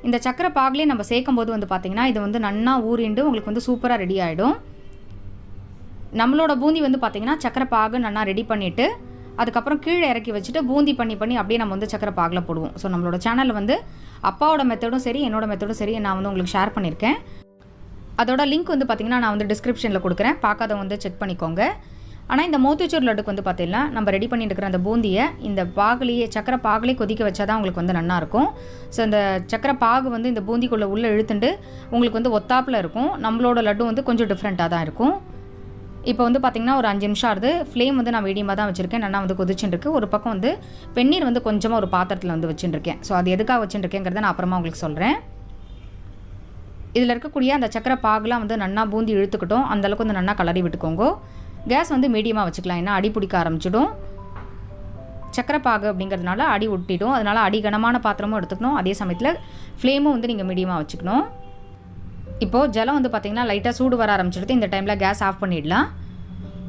இந்த சக்கரை பாகுலேயே நம்ம சேர்க்கும் போது வந்து பார்த்திங்கன்னா இது வந்து நல்லா ஊறிண்டு உங்களுக்கு வந்து சூப்பராக ரெடி ஆகிடும். நம்மளோட பூந்தி வந்து பார்த்திங்கன்னா சக்கரை பாகு நல்லா ரெடி பண்ணிவிட்டு அதுக்கப்புறம் கீழே இறக்கி வச்சுட்டு பூந்தி பண்ணி அப்படியே நம்ம வந்து சக்கரை பாகில் போடுவோம். ஸோ நம்மளோட சேனலில் வந்து அப்பாவோட மெத்தடும் சரி என்னோட மெத்தடும் சரி நான் வந்து உங்களுக்கு ஷேர் பண்ணியிருக்கேன். அதோட லிங்க் வந்து பார்த்திங்கன்னா நான் வந்து டிஸ்கிரிப்ஷனில் கொடுக்குறேன், பார்க்காதவங்க வந்து செக் பண்ணிக்கோங்க. ஆனால் இந்த மோத்திச்சூர் லட்டுக்கு வந்து பார்த்திங்கன்னா நம்ம ரெடி பண்ணிட்டு இருக்கிற அந்த பூந்தியை இந்த பாகுலேயே சக்கரை பாகுலேயே கொதிக்க வச்சா தான் உங்களுக்கு வந்து நல்லாயிருக்கும். ஸோ இந்த சக்கரை பாகு வந்து இந்த பூந்திக்குள்ளே உள்ளே இழுத்துட்டு உங்களுக்கு வந்து ஒத்தாப்பில் இருக்கும். நம்மளோட லட்டு வந்து கொஞ்சம் டிஃப்ரெண்ட்டாக தான் இருக்கும். இப்போ வந்து பார்த்திங்கன்னா ஒரு 5 நிமிஷம் ஆகுது. ஃப்ளேம் வந்து நான் மீடியமாக தான் வச்சுருக்கேன். நல்லா வந்து கொதிச்சுட்டுருக்கு. ஒரு பக்கம் வந்து வெந்நீர் வந்து கொஞ்சமாக ஒரு பாத்திரத்தில் வந்து வச்சுட்டுருக்கேன். ஸோ அது எதுக்காக வச்சுட்டுருக்கேங்கிறத நான் அப்புறமா உங்களுக்கு சொல்கிறேன். இதில் இருக்கக்கூடிய அந்த சக்கரை பாகுலாம் வந்து நல்லா பூந்தி இழுத்துக்கிட்டோம். அந்தளவுக்கு வந்து நல்லா கலரி விட்டுக்கோங்க. கேஸ் வந்து மீடியமாக வச்சுக்கலாம், ஏன்னா அடி பிடிக்க ஆரம்பிச்சிடும். சக்கரை பாகு அப்படிங்கிறதுனால அடி ஒட்டிடும். அதனால் அடி கனமான பாத்திரமும் எடுத்துக்கணும். அதே சமயத்தில் ஃப்ளேமும் வந்து நீங்கள் மீடியமாக வச்சுக்கணும். இப்போது ஜலம் வந்து பார்த்திங்கன்னா லைட்டாக சூடு வர ஆரம்பிச்சிடுது. இந்த டைமில் கேஸ் ஆஃப் பண்ணிடலாம்.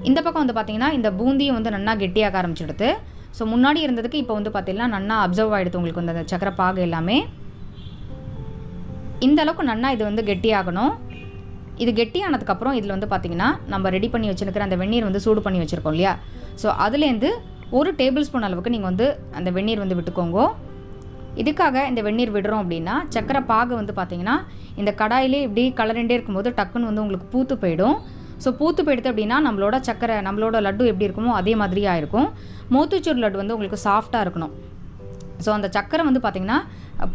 இந்த பக்கம் வந்து பார்த்திங்கன்னா இந்த பூந்தியும் வந்து நல்லா கெட்டியாக ஆரம்பிச்சிடுது. ஸோ முன்னாடி இருந்ததுக்கு இப்போ வந்து பார்த்திங்கன்னா நல்லா அப்சர்வ் ஆகிடுது உங்களுக்கு வந்து அந்த சக்கரை பாகு எல்லாமே. இந்த அளவுக்கு நல்லா இது வந்து கெட்டியாகணும். இது கெட்டியானதுக்கப்புறம் இதில் வந்து பார்த்திங்கன்னா நம்ம ரெடி பண்ணி வச்சுருக்கிற அந்த வெந்நீர் வந்து சூடு பண்ணி வச்சுருக்கோம் இல்லையா, ஸோ அதுலேருந்து 1 டேபிள் ஸ்பூன் அளவுக்கு நீங்கள் வந்து அந்த வெந்நீர் வந்து விட்டுக்கோங்க. இதுக்காக இந்த வெந்நீர் விடுறோம் அப்படின்னா சக்கரை பாகு வந்து பார்த்திங்கன்னா இந்த கடாயிலே இப்படி கலரிண்டே இருக்கும்போது டக்குன்னு வந்து உங்களுக்கு பூத்து போயிடும். ஸோ பூத்து போயிடுது அப்படின்னா நம்மளோட சக்கரை நம்மளோட லட்டு எப்படி இருக்குமோ அதே மாதிரியாக இருக்கும். மோத்திச்சூர் லட்டு வந்து உங்களுக்கு சாஃப்டாக இருக்கணும். ஸோ அந்த சக்கரை வந்து பார்த்திங்கன்னா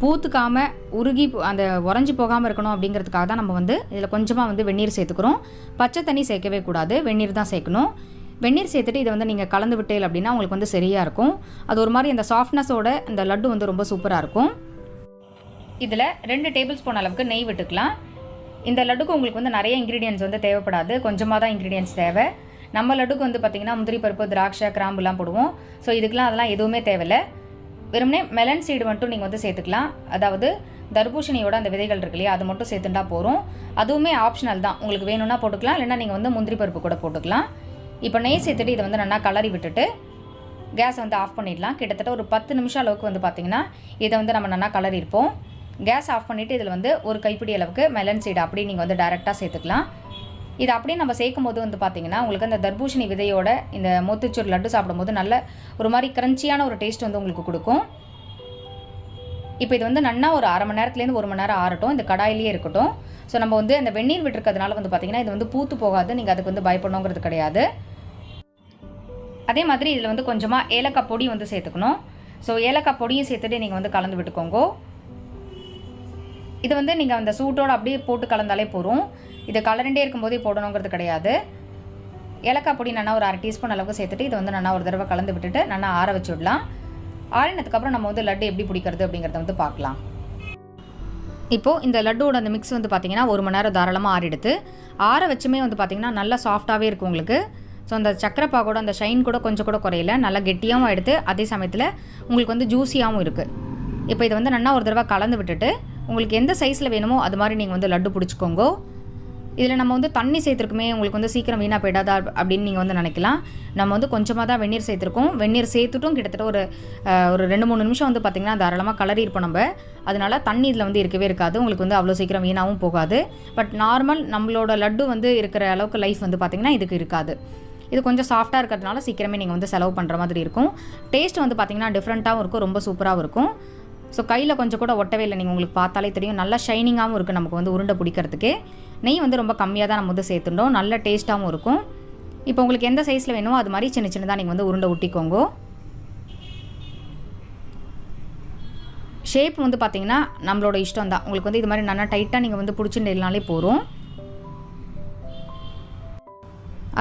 பூத்துக்காமல் உருகி அந்த உறைஞ்சி போகாமல் இருக்கணும் அப்படிங்கிறதுக்காக தான் நம்ம வந்து இதில் கொஞ்சமாக வந்து வெந்நீர் சேர்த்துக்கிறோம். பச்சை தண்ணி சேர்க்கவே கூடாது, வெந்நீர் தான் சேர்க்கணும். வெந்நீர் சேர்த்துட்டு இதை வந்து நீங்கள் கலந்து விட்டேல் அப்படின்னா உங்களுக்கு வந்து சரியாக இருக்கும். அது ஒரு மாதிரி அந்த சாஃப்ட்னஸோட இந்த லட்டு வந்து ரொம்ப சூப்பராக இருக்கும். இதில் 2 டேபிள் ஸ்பூன் அளவுக்கு நெய் விட்டுக்கலாம். இந்த லட்டுக்கு உங்களுக்கு வந்து நிறைய இன்க்ரீடியன்ஸ் வந்து தேவைப்படாது, கொஞ்சமாக தான் இன்க்ரீடியன்ஸ் தேவை. நம்ம லட்டுக்கு வந்து பார்த்திங்கன்னா முந்திரி பருப்பு, திராட்சை, கிராம்புலாம் போடுவோம். ஸோ இதுக்கெலாம் அதெல்லாம் எதுவுமே தேவையில்லை. வெறுமனே மெலன் சீடு மட்டும் நீங்கள் வந்து சேர்த்துக்கலாம். அதாவது தர்பூசணியோட அந்த விதைகள் இருக்கு இல்லையா, அது மட்டும் சேர்த்துட்டா போகிறோம். அதுவுமே ஆப்ஷனல் தான், உங்களுக்கு வேணும்னா போட்டுக்கலாம், இல்லைன்னா நீங்கள் வந்து முந்திரி பருப்பு கூட போட்டுக்கலாம். இப்போ நெய் சேர்த்துட்டு இதை வந்து நல்லா கலரி விட்டுட்டு கேஸ் வந்து ஆஃப் பண்ணிடலாம். கிட்டத்தட்ட ஒரு 10 நிமிஷம் அளவுக்கு வந்து பார்த்திங்கன்னா இதை வந்து நம்ம நல்லா கலரி இருப்போம். கேஸ் ஆஃப் பண்ணிவிட்டு இதில் வந்து ஒரு கைப்பிடி அளவுக்கு மெலன் சீடு அப்படியே நீங்கள் வந்து டைரெக்டாக சேர்த்துக்கலாம். இது அப்படியே நம்ம சேர்க்கும் போது வந்து பார்த்திங்கன்னா உங்களுக்கு அந்த தர்பூசணி விதையோட இந்த மோத்திச்சூர் லட்டு சாப்பிடும்போது நல்ல ஒரு மாதிரி கிரன்ச்சியான ஒரு டேஸ்ட் வந்து உங்களுக்கு கொடுக்கும். இப்போ இது வந்து நல்லா ஒரு அரை மணி நேரத்துலேருந்து 1 மணி நேரம் ஆறட்டும், இந்த கடாயிலேயே இருக்கட்டும். ஸோ நம்ம வந்து அந்த வெந்நீர் விட்டுருக்கிறதுனால வந்து பார்த்திங்கன்னா இது வந்து பூத்து போகாது, நீங்கள் அதுக்கு வந்து பயப்படணுங்கிறது கிடையாது. அதே மாதிரி இதில் வந்து கொஞ்சமாக ஏலக்காய் பொடி வந்து சேர்த்துக்கணும். ஸோ ஏலக்காய் பொடியும் சேர்த்துட்டு நீங்கள் வந்து கலந்து விட்டுக்கோங்க. இது வந்து நீங்கள் அந்த சூட்டோடு அப்படியே போட்டு கலந்தாலே போதும். இதை கலரண்டே இருக்கும்போதே போடணுங்கிறது கிடையாது. ஏலக்காய் பொடி நல்லா ஒரு 1/2 டீஸ்பூன் அளவுக்கு சேர்த்துட்டு இதை வந்து நல்லா ஒரு தடவை கலந்து விட்டுட்டு நல்லா ஆற வச்சு விடலாம். ஆறினதுக்கப்புறம் நம்ம வந்து லட்டு எப்படி பிடிக்கிறது அப்படிங்கிறத வந்து பார்க்கலாம். இப்போது இந்த லட்டுவோட அந்த மிக்ஸ் வந்து பார்த்திங்கன்னா 1 மணி நேரம் தாராளமாக ஆறிடுது. ஆற வச்சுமே வந்து பார்த்திங்கன்னா நல்லா சாஃப்டாகவே இருக்கும் உங்களுக்கு. ஸோ அந்த சக்கரை பாகோட அந்த ஷைன் கூட கொஞ்சம் கூட குறையில, நல்லா கெட்டியாகவும் எடுத்து அதே சமயத்தில் உங்களுக்கு வந்து ஜூஸியாகவும் இருக்குது. இப்போ இதை வந்து நல்லா ஒரு தடவை கலந்து விட்டுட்டு உங்களுக்கு எந்த சைஸில் வேணுமோ அது மாதிரி நீங்கள் வந்து லட்டு பிடிச்சிக்கோங்க. இதில் நம்ம வந்து தண்ணி சேர்த்துருக்குமே உங்களுக்கு வந்து சீக்கிரம் வீணாக போயிடாதா அப்படின்னு நீங்கள் வந்து நினைக்கலாம். நம்ம வந்து கொஞ்சமாக தான் வெந்நீர் சேர்த்துருக்கோம். வெந்நீர் சேர்த்துட்டும் கிட்டத்தட்ட ஒரு 2-3 நிமிஷம் வந்து பார்த்திங்கன்னா தாராளமாக கலரி இருப்போம் நம்ம. அதனால் தண்ணி இதில் வந்து இருக்கவே இருக்காது. உங்களுக்கு வந்து அவ்வளோ சீக்கிரம் வீணாகவும் போகாது. பட் நார்மல் நம்மளோட லட்டு வந்து இருக்கிற அளவுக்கு லைஃப் வந்து பார்த்திங்கன்னா இதுக்கு இருக்காது. இது கொஞ்சம் சாஃப்டாக இருக்கிறதுனால சீக்கிரமே நீங்கள் வந்து செலவு பண்ணுற மாதிரி இருக்கும். டேஸ்ட் வந்து பார்த்திங்கன்னா டிஃப்ரெண்ட்டாகவும் இருக்கும், ரொம்ப சூப்பராகவும் இருக்கும். ஸோ கையில் கொஞ்சம் கூட ஒட்டவே இல்லை, நீங்கள் உங்களுக்கு பார்த்தாலே தெரியும். நல்லா ஷைனிங்காகவும் இருக்குது நமக்கு வந்து உருண்டை பிடிக்கிறதுக்கு. நெய் வந்து ரொம்ப கம்மியாக தான் நம்ம வந்து சேர்த்துட்டோம், நல்ல டேஸ்ட்டாகவும் இருக்கும். இப்போ உங்களுக்கு எந்த சைஸில் வேணுமோ அது மாதிரி சின்ன சின்னதாக நீங்கள் வந்து உருண்டை ஊட்டிக்கோங்க. ஷேப் வந்து பார்த்திங்கன்னா நம்மளோட இஷ்டம் தான். உங்களுக்கு வந்து இது மாதிரி நல்லா டைட்டாக நீங்கள் வந்து பிடிச்சிருந்தாலே போதும்.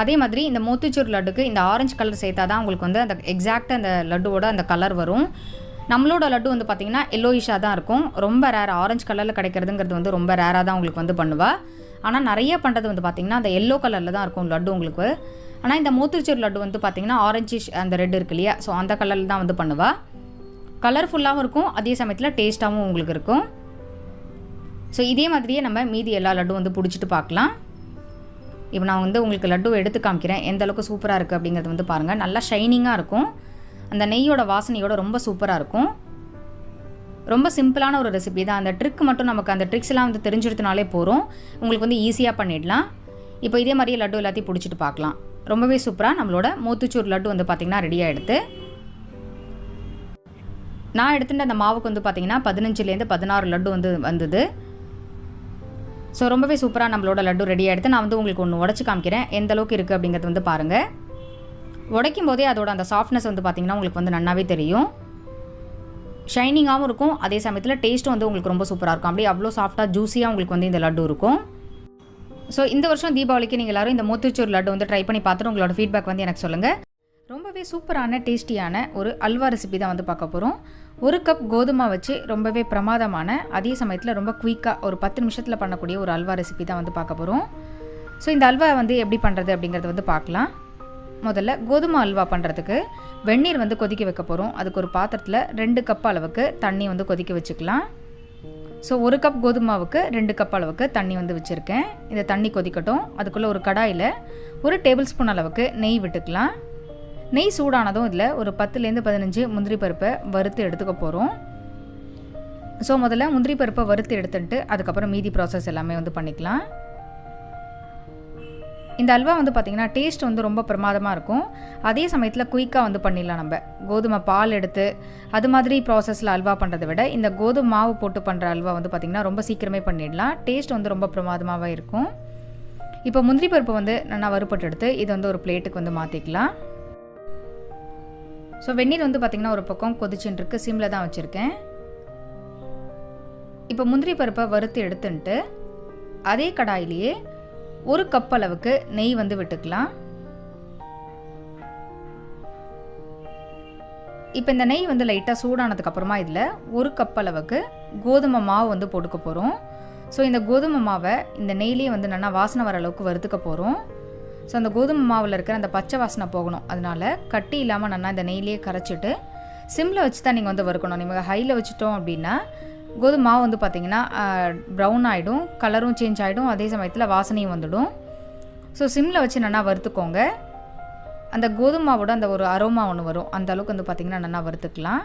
அதே மாதிரி இந்த மோத்திச்சூர் லட்டுக்கு இந்த ஆரஞ்சு கலர் சேர்த்தா தான் உங்களுக்கு வந்து அந்த எக்ஸாக்டாக அந்த லட்டுவோட அந்த கலர் வரும். நம்மளோட லட்டு வந்து பார்த்திங்கன்னா எல்லோயிஷாக தான் இருக்கும். ரொம்ப ரேர், ஆரஞ்சு கலரில் கிடைக்கிறதுங்கிறது வந்து ரொம்ப ரேராக தான் உங்களுக்கு வந்து பண்ணுவாள். ஆனால் நிறைய பண்ணுறது வந்து பார்த்திங்கன்னா அந்த எல்லோ கலரில் தான் இருக்கும் லட்டு உங்களுக்கு. ஆனால் இந்த மோத்திச்சூர் லட்டு வந்து பார்த்திங்கன்னா ஆரஞ்சு அந்த ரெட் இருக்கு இல்லையா, ஸோ அந்த கலரில் தான் வந்து பண்ணுவாள். கலர்ஃபுல்லாகவும் இருக்கும், அதே சமயத்தில் டேஸ்ட்டாகவும் உங்களுக்கு இருக்கும். ஸோ இதே மாதிரியே நம்ம மீதி எல்லா லட்டும் வந்து பிடிச்சிட்டு பார்க்கலாம். இப்போ நான் வந்து உங்களுக்கு லட்டு எடுத்து காமிக்கிறேன், எந்த அளவுக்கு சூப்பராக இருக்குது அப்படிங்கிறது வந்து பாருங்கள். நல்லா ஷைனிங்காக இருக்கும், அந்த நெய்யோட வாசனையோட ரொம்ப சூப்பராக இருக்கும். ரொம்ப சிம்பிளான ஒரு ரெசிபி தான். அந்த ட்ரிக் மட்டும் நமக்கு அந்த ட்ரிக்ஸ்லாம் வந்து தெரிஞ்சிருத்தினாலே போகிறோம், உங்களுக்கு வந்து ஈஸியாக பண்ணிடலாம். இப்போ இதே மாதிரியே லட்டு எல்லாத்தையும் பிடிச்சிட்டு பார்க்கலாம். ரொம்பவே சூப்பராக நம்மளோட மோத்திச்சூர் லட்டு வந்து பார்த்திங்கன்னா ரெடியாக எடுத்து நான் எடுத்துகிட்ட அந்த மாவுக்கு வந்து பார்த்திங்கன்னா 15லேருந்து 16 லட்டு வந்து வந்தது. ஸோ ரொம்பவே சூப்பராக நம்மளோட லட்டு ரெடியாக எடுத்து நான் வந்து உங்களுக்கு ஒன்று உடச்சி காமிக்கிறேன், எந்த அளவுக்கு இருக்குது அப்படிங்கிறது வந்து பாருங்கள். உடைக்கும் போதே அதோட அந்த சாஃப்ட்னஸ் வந்து பார்த்திங்கன்னா உங்களுக்கு வந்து நல்லாவே தெரியும். ஷைனிங்காகவும் இருக்கும், அதே சமயத்தில் டேஸ்ட்டும் வந்து உங்களுக்கு ரொம்ப சூப்பராக இருக்கும். அப்படியே அவ்வளோ சாஃப்டாக ஜூஸியாக உங்களுக்கு வந்து இந்த லட்டு இருக்கும். ஸோ இந்த வருஷம் தீபாவளிக்கு நீங்கள் எல்லோரும் இந்த மோத்திச்சூர் லட்டு வந்து ட்ரை பண்ணி பார்த்துட்டு உங்களோட ஃபீட்பேக் வந்து எனக்கு சொல்லுங்கள். ரொம்பவே சூப்பரான டேஸ்டியான ஒரு அல்வா ரெசிபி தான் வந்து பார்க்க போகிறோம். 1 கப் கோதுமை வச்சு ரொம்பவே பிரமாதமான, அதே சமயத்தில் ரொம்ப குயிக்காக ஒரு 10 நிமிஷத்தில் பண்ணக்கூடிய ஒரு அல்வா ரெசிபி தான் வந்து பார்க்க போகிறோம். ஸோ இந்த அல்வா வந்து எப்படி பண்ணுறது அப்படிங்கிறது வந்து பார்க்கலாம். முதல்ல கோதுமை அல்வா பண்ணுறதுக்கு வெந்நீர் வந்து கொதிக்க வைக்க போகிறோம். அதுக்கு ஒரு பாத்திரத்தில் 2 கப் அளவுக்கு தண்ணி வந்து கொதிக்க வச்சுக்கலாம். ஸோ 1 கப் கோதுமாவுக்கு 2 கப் அளவுக்கு தண்ணி வந்து வச்சுருக்கேன். இந்த தண்ணி கொதிக்கட்டும். அதுக்குள்ளே ஒரு கடாயில் 1 டேபிள் ஸ்பூன் அளவுக்கு நெய் விட்டுக்கலாம். நெய் சூடானதும் இதில் ஒரு 10லேருந்து 15 முந்திரி பருப்பை வறுத்து எடுத்துக்க போகிறோம். ஸோ முதல்ல முந்திரி பருப்பை வறுத்து எடுத்துட்டு அதுக்கப்புறம் மீதி ப்ராசஸ் எல்லாமே வந்து பண்ணிக்கலாம். இந்த அல்வா வந்து பார்த்திங்கன்னா டேஸ்ட் வந்து ரொம்ப பிரமாதமாக இருக்கும். அதே சமயத்தில் குயிக்காக வந்து பண்ணிடலாம். நம்ம கோதுமை பால் எடுத்து அது மாதிரி ப்ராசஸில் அல்வா பண்ணுறதை விட இந்த கோதுமை மாவு போட்டு பண்ணுற அல்வா வந்து பார்த்திங்கன்னா ரொம்ப சீக்கிரமே பண்ணிடலாம். டேஸ்ட் வந்து ரொம்ப பிரமாதமாகவே இருக்கும். இப்போ முந்திரி பருப்பு வந்து நல்லா வறுப்பட்டு எடுத்து இது வந்து ஒரு பிளேட்டுக்கு வந்து மாற்றிக்கலாம். ஸோ வெந்நீர் வந்து பார்த்திங்கன்னா ஒரு பக்கம் கொதிச்சுட்டு இருக்கு, சிம்மில் தான் வச்சுருக்கேன். இப்போ முந்திரி பருப்பை வறுத்து எடுத்துட்டு அதே கடாயிலேயே 1 கப் அளவுக்கு நெய் வந்து விட்டுக்கலாம். இப்போ இந்த நெய் வந்து லைட்டாக சூடானதுக்கப்புறமா இதில் 1 கப் அளவுக்கு கோதுமை மாவு வந்து போட்டுக்க போகிறோம். ஸோ இந்த கோதுமை மாவை இந்த நெய்லேயே வந்து நல்லா வாசனை வர அளவுக்கு வறுத்துக்க போகிறோம். ஸோ அந்த கோதுமை மாவில் இருக்கிற அந்த பச்சை வாசனை போகணும். அதனால் கட்டி இல்லாமல் நல்லா இந்த நெய்லேயே கரைச்சிட்டு சிம்மில் வச்சு தான் நீங்கள் வந்து வறுக்கணும். நீங்கள் ஹையில் வச்சுட்டோம் அப்படின்னா கோதுமை மாவு வந்து பார்த்திங்கன்னா ப்ரௌன் ஆகிடும், கலரும் சேஞ்ச் ஆகிடும், அதே சமயத்தில் வாசனையும் வந்துடும். ஸோ சிம்மில் வச்சு நல்லா வறுத்துக்கோங்க. அந்த கோதுமை மாவோட அந்த ஒரு அரோமா ஒன்று வரும், அந்த அளவுக்கு வந்து பார்த்திங்கன்னா நல்லா வறுத்துக்கலாம்.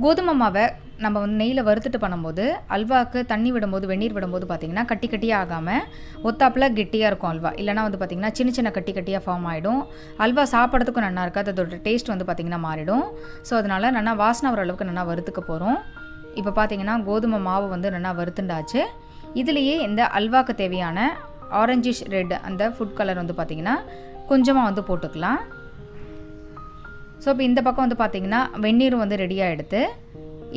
கோதுமை மாவை நம்ம வந்து நெய்யில் வறுத்துட்டு பண்ணும்போது அல்வாவுக்கு தண்ணி விடும்போது வெந்நீர் விடும்போது பார்த்திங்கன்னா கட்டி கட்டியாக ஆகாமல் ஒத்தாப்பில் கெட்டியாக இருக்கும் அல்வா. இல்லைனா வந்து பார்த்திங்கன்னா சின்ன சின்ன கட்டி கட்டியாக ஃபார்ம் ஆகிடும். அல்வா சாப்பிட்றதுக்கும் நல்லா இருக்காது, அதோட டேஸ்ட் வந்து பார்த்திங்கன்னா மாறிடும். ஸோ அதனால் நல்லா வாசனை வர அளவுக்கு நல்லா வறுத்துக்க போகிறோம். இப்போ பார்த்திங்கன்னா கோதுமை மாவு வந்து நல்லா வறுத்துண்டாச்சு. இதுலேயே இந்த அல்வாவுக்கு தேவையான ஆரஞ்சிஷ் ரெட் அந்த ஃபுட் கலர் வந்து பார்த்திங்கன்னா கொஞ்சமாக வந்து போட்டுக்கலாம். ஸோ இப்போ இந்த பக்கம் வந்து பார்த்திங்கன்னா வெந்நீரும் வந்து ரெடியாக எடுத்து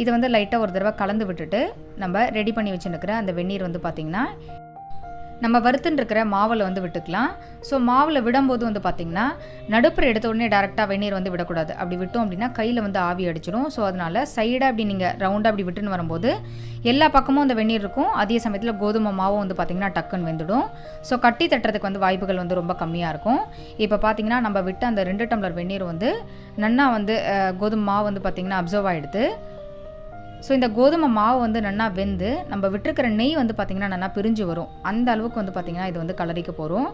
இதை வந்து லைட்டாக ஒரு தடவை கலந்து விட்டுட்டு நம்ம ரெடி பண்ணி வச்சுருக்கிற அந்த வெந்நீர் வந்து பார்த்திங்கன்னா நம்ம வறுத்துன்னு இருக்கிற மாவில் வந்து விட்டுக்கலாம். ஸோ மாவில் விடும்போது வந்து பார்த்திங்கன்னா நடுப்புற எடுத்த உடனே டேரெக்டாக வெந்நீர் வந்து விடக்கூடாது. அப்படி விட்டோம் அப்படின்னா கையில் வந்து ஆவி அடிச்சிடும். ஸோ அதனால் சைடாக அப்படி நீங்கள் ரவுண்டாக அப்படி விட்டுன்னு வரும்போது எல்லா பக்கமும் அந்த வெந்நீர் இருக்கும். அதே சமயத்தில் கோதுமை மாவும் வந்து பார்த்திங்கன்னா டக்குன்னு வெந்துடும். ஸோ கட்டி தட்டுறதுக்கு வந்து வாய்ப்புகள் வந்து ரொம்ப கம்மியாக இருக்கும். இப்போ பார்த்திங்கன்னா நம்ம விட்டு அந்த 2 டம்ளர் வெந்நீர் வந்து நன்னா வந்து கோதுமை மாவு வந்து பார்த்திங்கன்னா அப்சர்வ் ஆகிடுது. ஸோ இந்த கோதுமை மாவு வந்து நல்லா வெந்து நம்ம விட்டுருக்கிற நெய் வந்து பார்த்திங்கன்னா நல்லா பிரிஞ்சு வரும். அந்த அளவுக்கு வந்து பார்த்திங்கன்னா இது வந்து கலரிக்க போகிறோம்.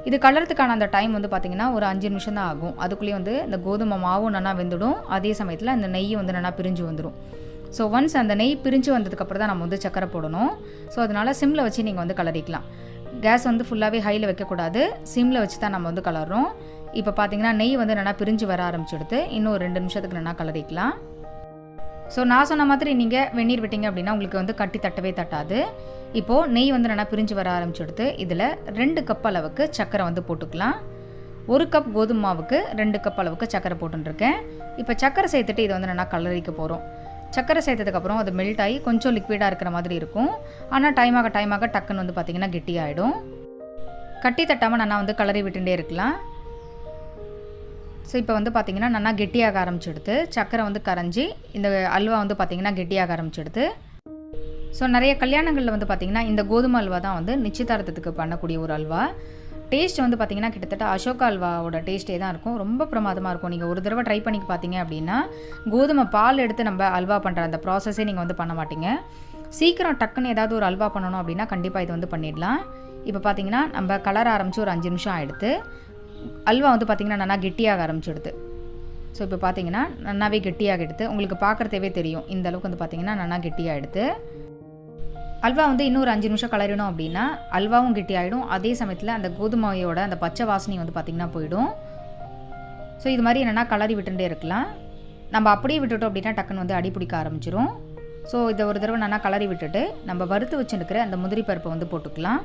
இது கலரத்துக்கான அந்த டைம் வந்து பார்த்திங்கன்னா ஒரு 5 நிமிஷம் தான் ஆகும். அதுக்குள்ளேயே வந்து இந்த கோதுமை மாவும் நல்லா வெந்துடும். அதே சமயத்தில் அந்த நெய்யும் வந்து நல்லா பிரிஞ்சு வந்துடும். ஸோ ஒன்ஸ் அந்த நெய் பிரிஞ்சு வந்ததுக்கப்புறம் தான் நம்ம வந்து சக்கரை போடணும். ஸோ அதனால் சிம்மில் வச்சு நீங்கள் வந்து கலரிக்கலாம். கேஸ் வந்து ஃபுல்லாகவே ஹையில் வைக்கக்கூடாது. சிம்மில் வச்சு தான் நம்ம வந்து கலர்றோம். இப்போ பார்த்திங்கன்னா நெய் வந்து நல்லா பிரிஞ்சு வர ஆரம்பிச்சுடுத்து. இன்னும் ஒரு 2 நிமிஷத்துக்கு நல்லா கலரிக்கலாம். ஸோ நான் சொன்ன மாதிரி நீங்கள் வெந்நீர் விட்டிங்க அப்படின்னா உங்களுக்கு வந்து கட்டி தட்டவே தட்டாது. இப்போது நெய் வந்து நல்லா பிரிஞ்சு வர ஆரம்பிச்சுடுத்து. இதில் 2 கப் அளவுக்கு சக்கரை வந்து போட்டுக்கலாம். 1 கப் கோதுமை மாவுக்கு 2 கப் அளவுக்கு சக்கரை போட்டுருக்கேன். இப்போ சக்கரை சேர்த்துட்டு இதை வந்து நல்லா கலரிக்க போகிறோம். சக்கரை சேர்த்ததுக்கப்புறம் அது மெல்ட் ஆகி கொஞ்சம் லிக்விடாக இருக்கிற மாதிரி இருக்கும். ஆனால் டைம் ஆக டக்குன்னு வந்து பார்த்திங்கன்னா கெட்டியாகிடும். கட்டி தட்டாமல் நல்லா வந்து கலரி விட்டுட்டே இருக்கலாம். ஸோ இப்போ வந்து பார்த்திங்கன்னா நல்லா கெட்டியாக ஆரம்பிச்சுடுது. சக்கரை வந்து கரைஞ்சி இந்த அல்வா வந்து பார்த்திங்கன்னா கெட்டியாக ஆரம்பிச்சுடுது. ஸோ நிறைய கல்யாணங்களில் வந்து பார்த்திங்கன்னா இந்த கோதுமை அல்வா தான் வந்து நிச்சயதார்த்தத்துக்கு பண்ணக்கூடிய ஒரு அல்வா. டேஸ்ட் வந்து பார்த்திங்கன்னா கிட்டத்தட்ட அசோகா அல்வாவோட டேஸ்ட்டே தான் இருக்கும். ரொம்ப பிரமாதமாக இருக்கும். நீங்கள் ஒரு தடவை ட்ரை பண்ணி பார்த்தீங்க அப்படின்னா கோதுமை பால் எடுத்து நம்ம அல்வா பண்ணுற அந்த ப்ராசஸே நீங்கள் வந்து பண்ண மாட்டீங்க. சீக்கிரம் டக்குன்னு ஏதாவது ஒரு அல்வா பண்ணணும் அப்படின்னா கண்டிப்பாக இது வந்து பண்ணிடலாம். இப்போ பார்த்திங்கன்னா நம்ம கலர ஆரம்பித்து ஒரு 5 நிமிஷம் ஆகிடுது. அல்வா வந்து பார்த்திங்கன்னா நல்லா கெட்டியாக ஆரம்பிச்சுடுது. ஸோ இப்போ பார்த்திங்கன்னா நல்லாவே கெட்டியாக எடுத்து உங்களுக்கு பார்க்குறதே தெரியும். இந்த அளவுக்கு வந்து பார்த்திங்கன்னா நல்லா கெட்டியாக எடுத்து அல்வா வந்து இன்னொரு 5 நிமிஷம் கலரணும் அப்படின்னா அல்வாவும் கெட்டியாகிடும். அதே சமயத்தில் அந்த கோதுமையோட அந்த பச்சை வாசனை வந்து பார்த்திங்கன்னா போயிடும். ஸோ இது மாதிரி என்னென்னா கலரி விட்டுட்டே இருக்கலாம். நம்ம அப்படியே விட்டுட்டோம் அப்படின்னா டக்குன்னு வந்து அடி பிடிக்க ஆரம்பிச்சிடும். ஸோ இதை ஒரு தடவை நல்லா கலரி விட்டுட்டு நம்ம வறுத்து வச்சுருக்கிற அந்த முந்திரி பருப்பை வந்து போட்டுக்கலாம்.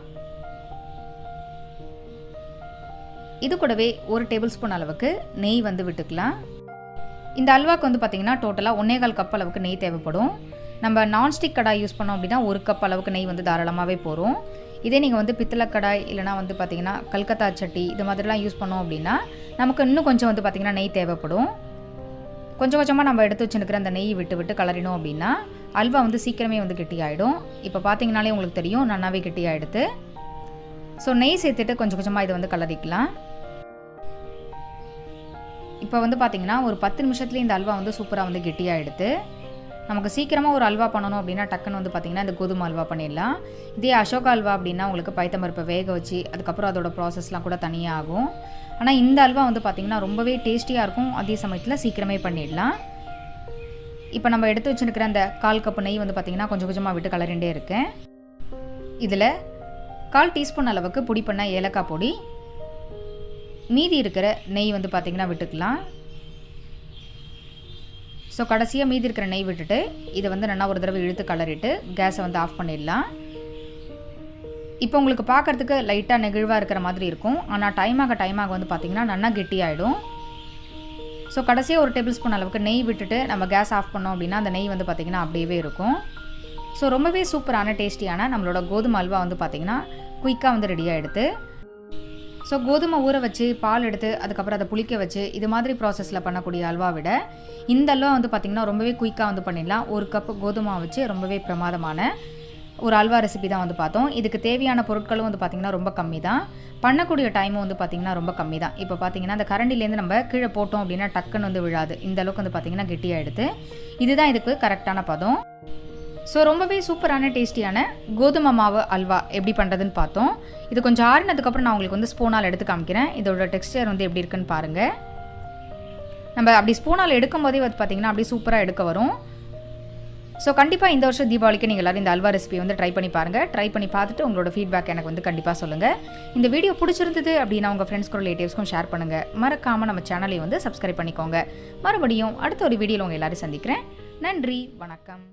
இது கூடவே 1 டேபிள் ஸ்பூன் அளவுக்கு நெய் வந்து விட்டுக்கலாம். இந்த அல்வாக்கு வந்து பார்த்திங்கன்னா டோட்டலாக 1.25 கப் அளவுக்கு நெய் தேவைப்படும். நம்ம நான்ஸ்டிக் கடாய் யூஸ் பண்ணோம் அப்படின்னா 1 கப் அளவுக்கு நெய் வந்து தாராளமாகவே போகும். இதே நீங்கள் வந்து பித்தளை கடாய் இல்லைனா வந்து பார்த்திங்கன்னா கல்கத்தா சட்டி இது மாதிரிலாம் யூஸ் பண்ணோம் அப்படின்னா நமக்கு இன்னும் கொஞ்சம் வந்து பார்த்திங்கன்னா நெய் தேவைப்படும். கொஞ்சம் கொஞ்சமாக நம்ம எடுத்து வச்சுருக்கிற அந்த நெய் விட்டு கலரினோம் அப்படின்னா அல்வா வந்து சீக்கிரமே வந்து கெட்டியாகிடும். இப்போ பார்த்திங்கனாலே உங்களுக்கு தெரியும் நல்லாவே கெட்டியாகிடுது. ஸோ நெய் சேர்த்துட்டு கொஞ்சம் கொஞ்சமாக இதை வந்து கலரிக்கலாம். இப்போ வந்து பார்த்திங்கன்னா ஒரு 10 நிமிஷத்துலேயே இந்த அல்வா வந்து சூப்பராக வந்து கெட்டியாகிடுது. நமக்கு சீக்கிரமாக ஒரு அல்வா பண்ணணும் அப்படின்னா டக்குன்னு வந்து பார்த்திங்கன்னா இந்த கோதுமை அல்வா பண்ணிடலாம். இதே அசோகா அல்வா அப்படின்னா உங்களுக்கு பைத்தம்பருப்பை வேக வச்சு அதுக்கப்புறம் அதோட ப்ராசஸ்லாம் கூட தனியாக ஆகும். ஆனால் இந்த அல்வா வந்து பார்த்திங்கன்னா ரொம்பவே டேஸ்டியாக இருக்கும். அதே சமயத்தில் சீக்கிரமே பண்ணிடலாம். இப்போ நம்ம எடுத்து வச்சுருக்கிற அந்த 1/4 கப் நெய் வந்து பார்த்திங்கன்னா கொஞ்சம் கொஞ்சமாக விட்டு கலரிண்டே இருக்கேன். இதில் 1/4 டீஸ்பூன் அளவுக்கு பொடி பண்ண ஏலக்காய் பொடி, மீதி இருக்கிற நெய் வந்து பார்த்திங்கன்னா விட்டுக்கலாம். ஸோ கடைசியாக மீதி இருக்கிற நெய் விட்டுட்டு இதை வந்து நல்லா ஒரு தடவை இழுத்து கலரிட்டு கேஸை வந்து ஆஃப் பண்ணிடலாம். இப்போ உங்களுக்கு பார்க்குறதுக்கு லைட்டாக நெகிழ்வாக இருக்கிற மாதிரி இருக்கும். ஆனால் டைம் ஆக வந்து பார்த்திங்கன்னா நல்லா கெட்டியாகிடும். ஸோ கடைசியாக 1 டேபிள் ஸ்பூன் அளவுக்கு நெய் விட்டுட்டு நம்ம கேஸ் ஆஃப் பண்ணோம் அப்படின்னா அந்த நெய் வந்து பார்த்திங்கன்னா அப்படியே இருக்கும். ஸோ ரொம்பவே சூப்பரான டேஸ்டியான நம்மளோட கோதுமை அல்வா வந்து பார்த்திங்கன்னா குயிக்காக வந்து ரெடியாக எடுத்து. ஸோ கோதுமை ஊற வச்சு பால் எடுத்து அதுக்கப்புறம் அதை புளிக்க வச்சு இது மாதிரி ப்ராசஸில் பண்ணக்கூடிய அல்வா விட இந்த அல்வா வந்து பார்த்திங்கன்னா ரொம்பவே குயிக்காக வந்து பண்ணிடலாம். 1 கப் கோதுமை வச்சு ரொம்பவே பிரமாதமான ஒரு அல்வா ரெசிபி தான் வந்து பார்த்தோம். இதுக்கு தேவையான பொருட்களும் வந்து பார்த்திங்கன்னா ரொம்ப கம்மி தான். பண்ணக்கூடிய டைமும் வந்து பார்த்திங்கன்னா ரொம்ப கம்மி தான். இப்போ பார்த்திங்கன்னா அந்த கரண்டிலேருந்து நம்ம கீழே போட்டோம் அப்படின்னா டக்குன்னு வந்து விழாது. இந்த அளவுக்கு வந்து பார்த்திங்கன்னா கெட்டியாகிடுது. இதுதான் இதுக்கு கரெக்டான பதம். ஸோ ரொம்பவே சூப்பரான டேஸ்டியான கோதுமை மாவு அல்வா எப்படி பண்ணுறதுன்னு பார்த்தோம். இது கொஞ்சம் ஆறினதுக்கப்புறம் நான் உங்களுக்கு வந்து ஸ்பூனால் எடுத்து காமிக்கிறேன். இதோட டெக்ஸ்டர் வந்து எப்படி இருக்குன்னு பாருங்கள். நம்ம அப்படி ஸ்பூனால் எடுக்கும் போதே வந்து பார்த்திங்கன்னா அப்படி சூப்பராக எடுக்க வரும். ஸோ கண்டிப்பாக இந்த வருஷம் தீபாவளிக்கு நீங்கள் எல்லோரும் இந்த அல்வா ரெசிபி வந்து ட்ரை பண்ணி பாருங்கள். ட்ரை பண்ணி பார்த்துட்டு உங்களோட ஃபீட்பேக் எனக்கு வந்து கண்டிப்பாக சொல்லுங்கள். இந்த வீடியோ பிடிச்சிருந்தது அப்படின்னா உங்கள் ஃப்ரெண்ட்ஸ்க்கும் ரிலேட்டிவ்ஸ்க்கும் ஷேர் பண்ணுங்கள். மறக்காமல் நம்ம சேனலை வந்து சப்ஸ்கிரைப் பண்ணிக்கோங்க. மறுபடியும் அடுத்த ஒரு வீடியோவில் உங்கள் எல்லோரும் சந்திக்கிறேன். நன்றி, வணக்கம்.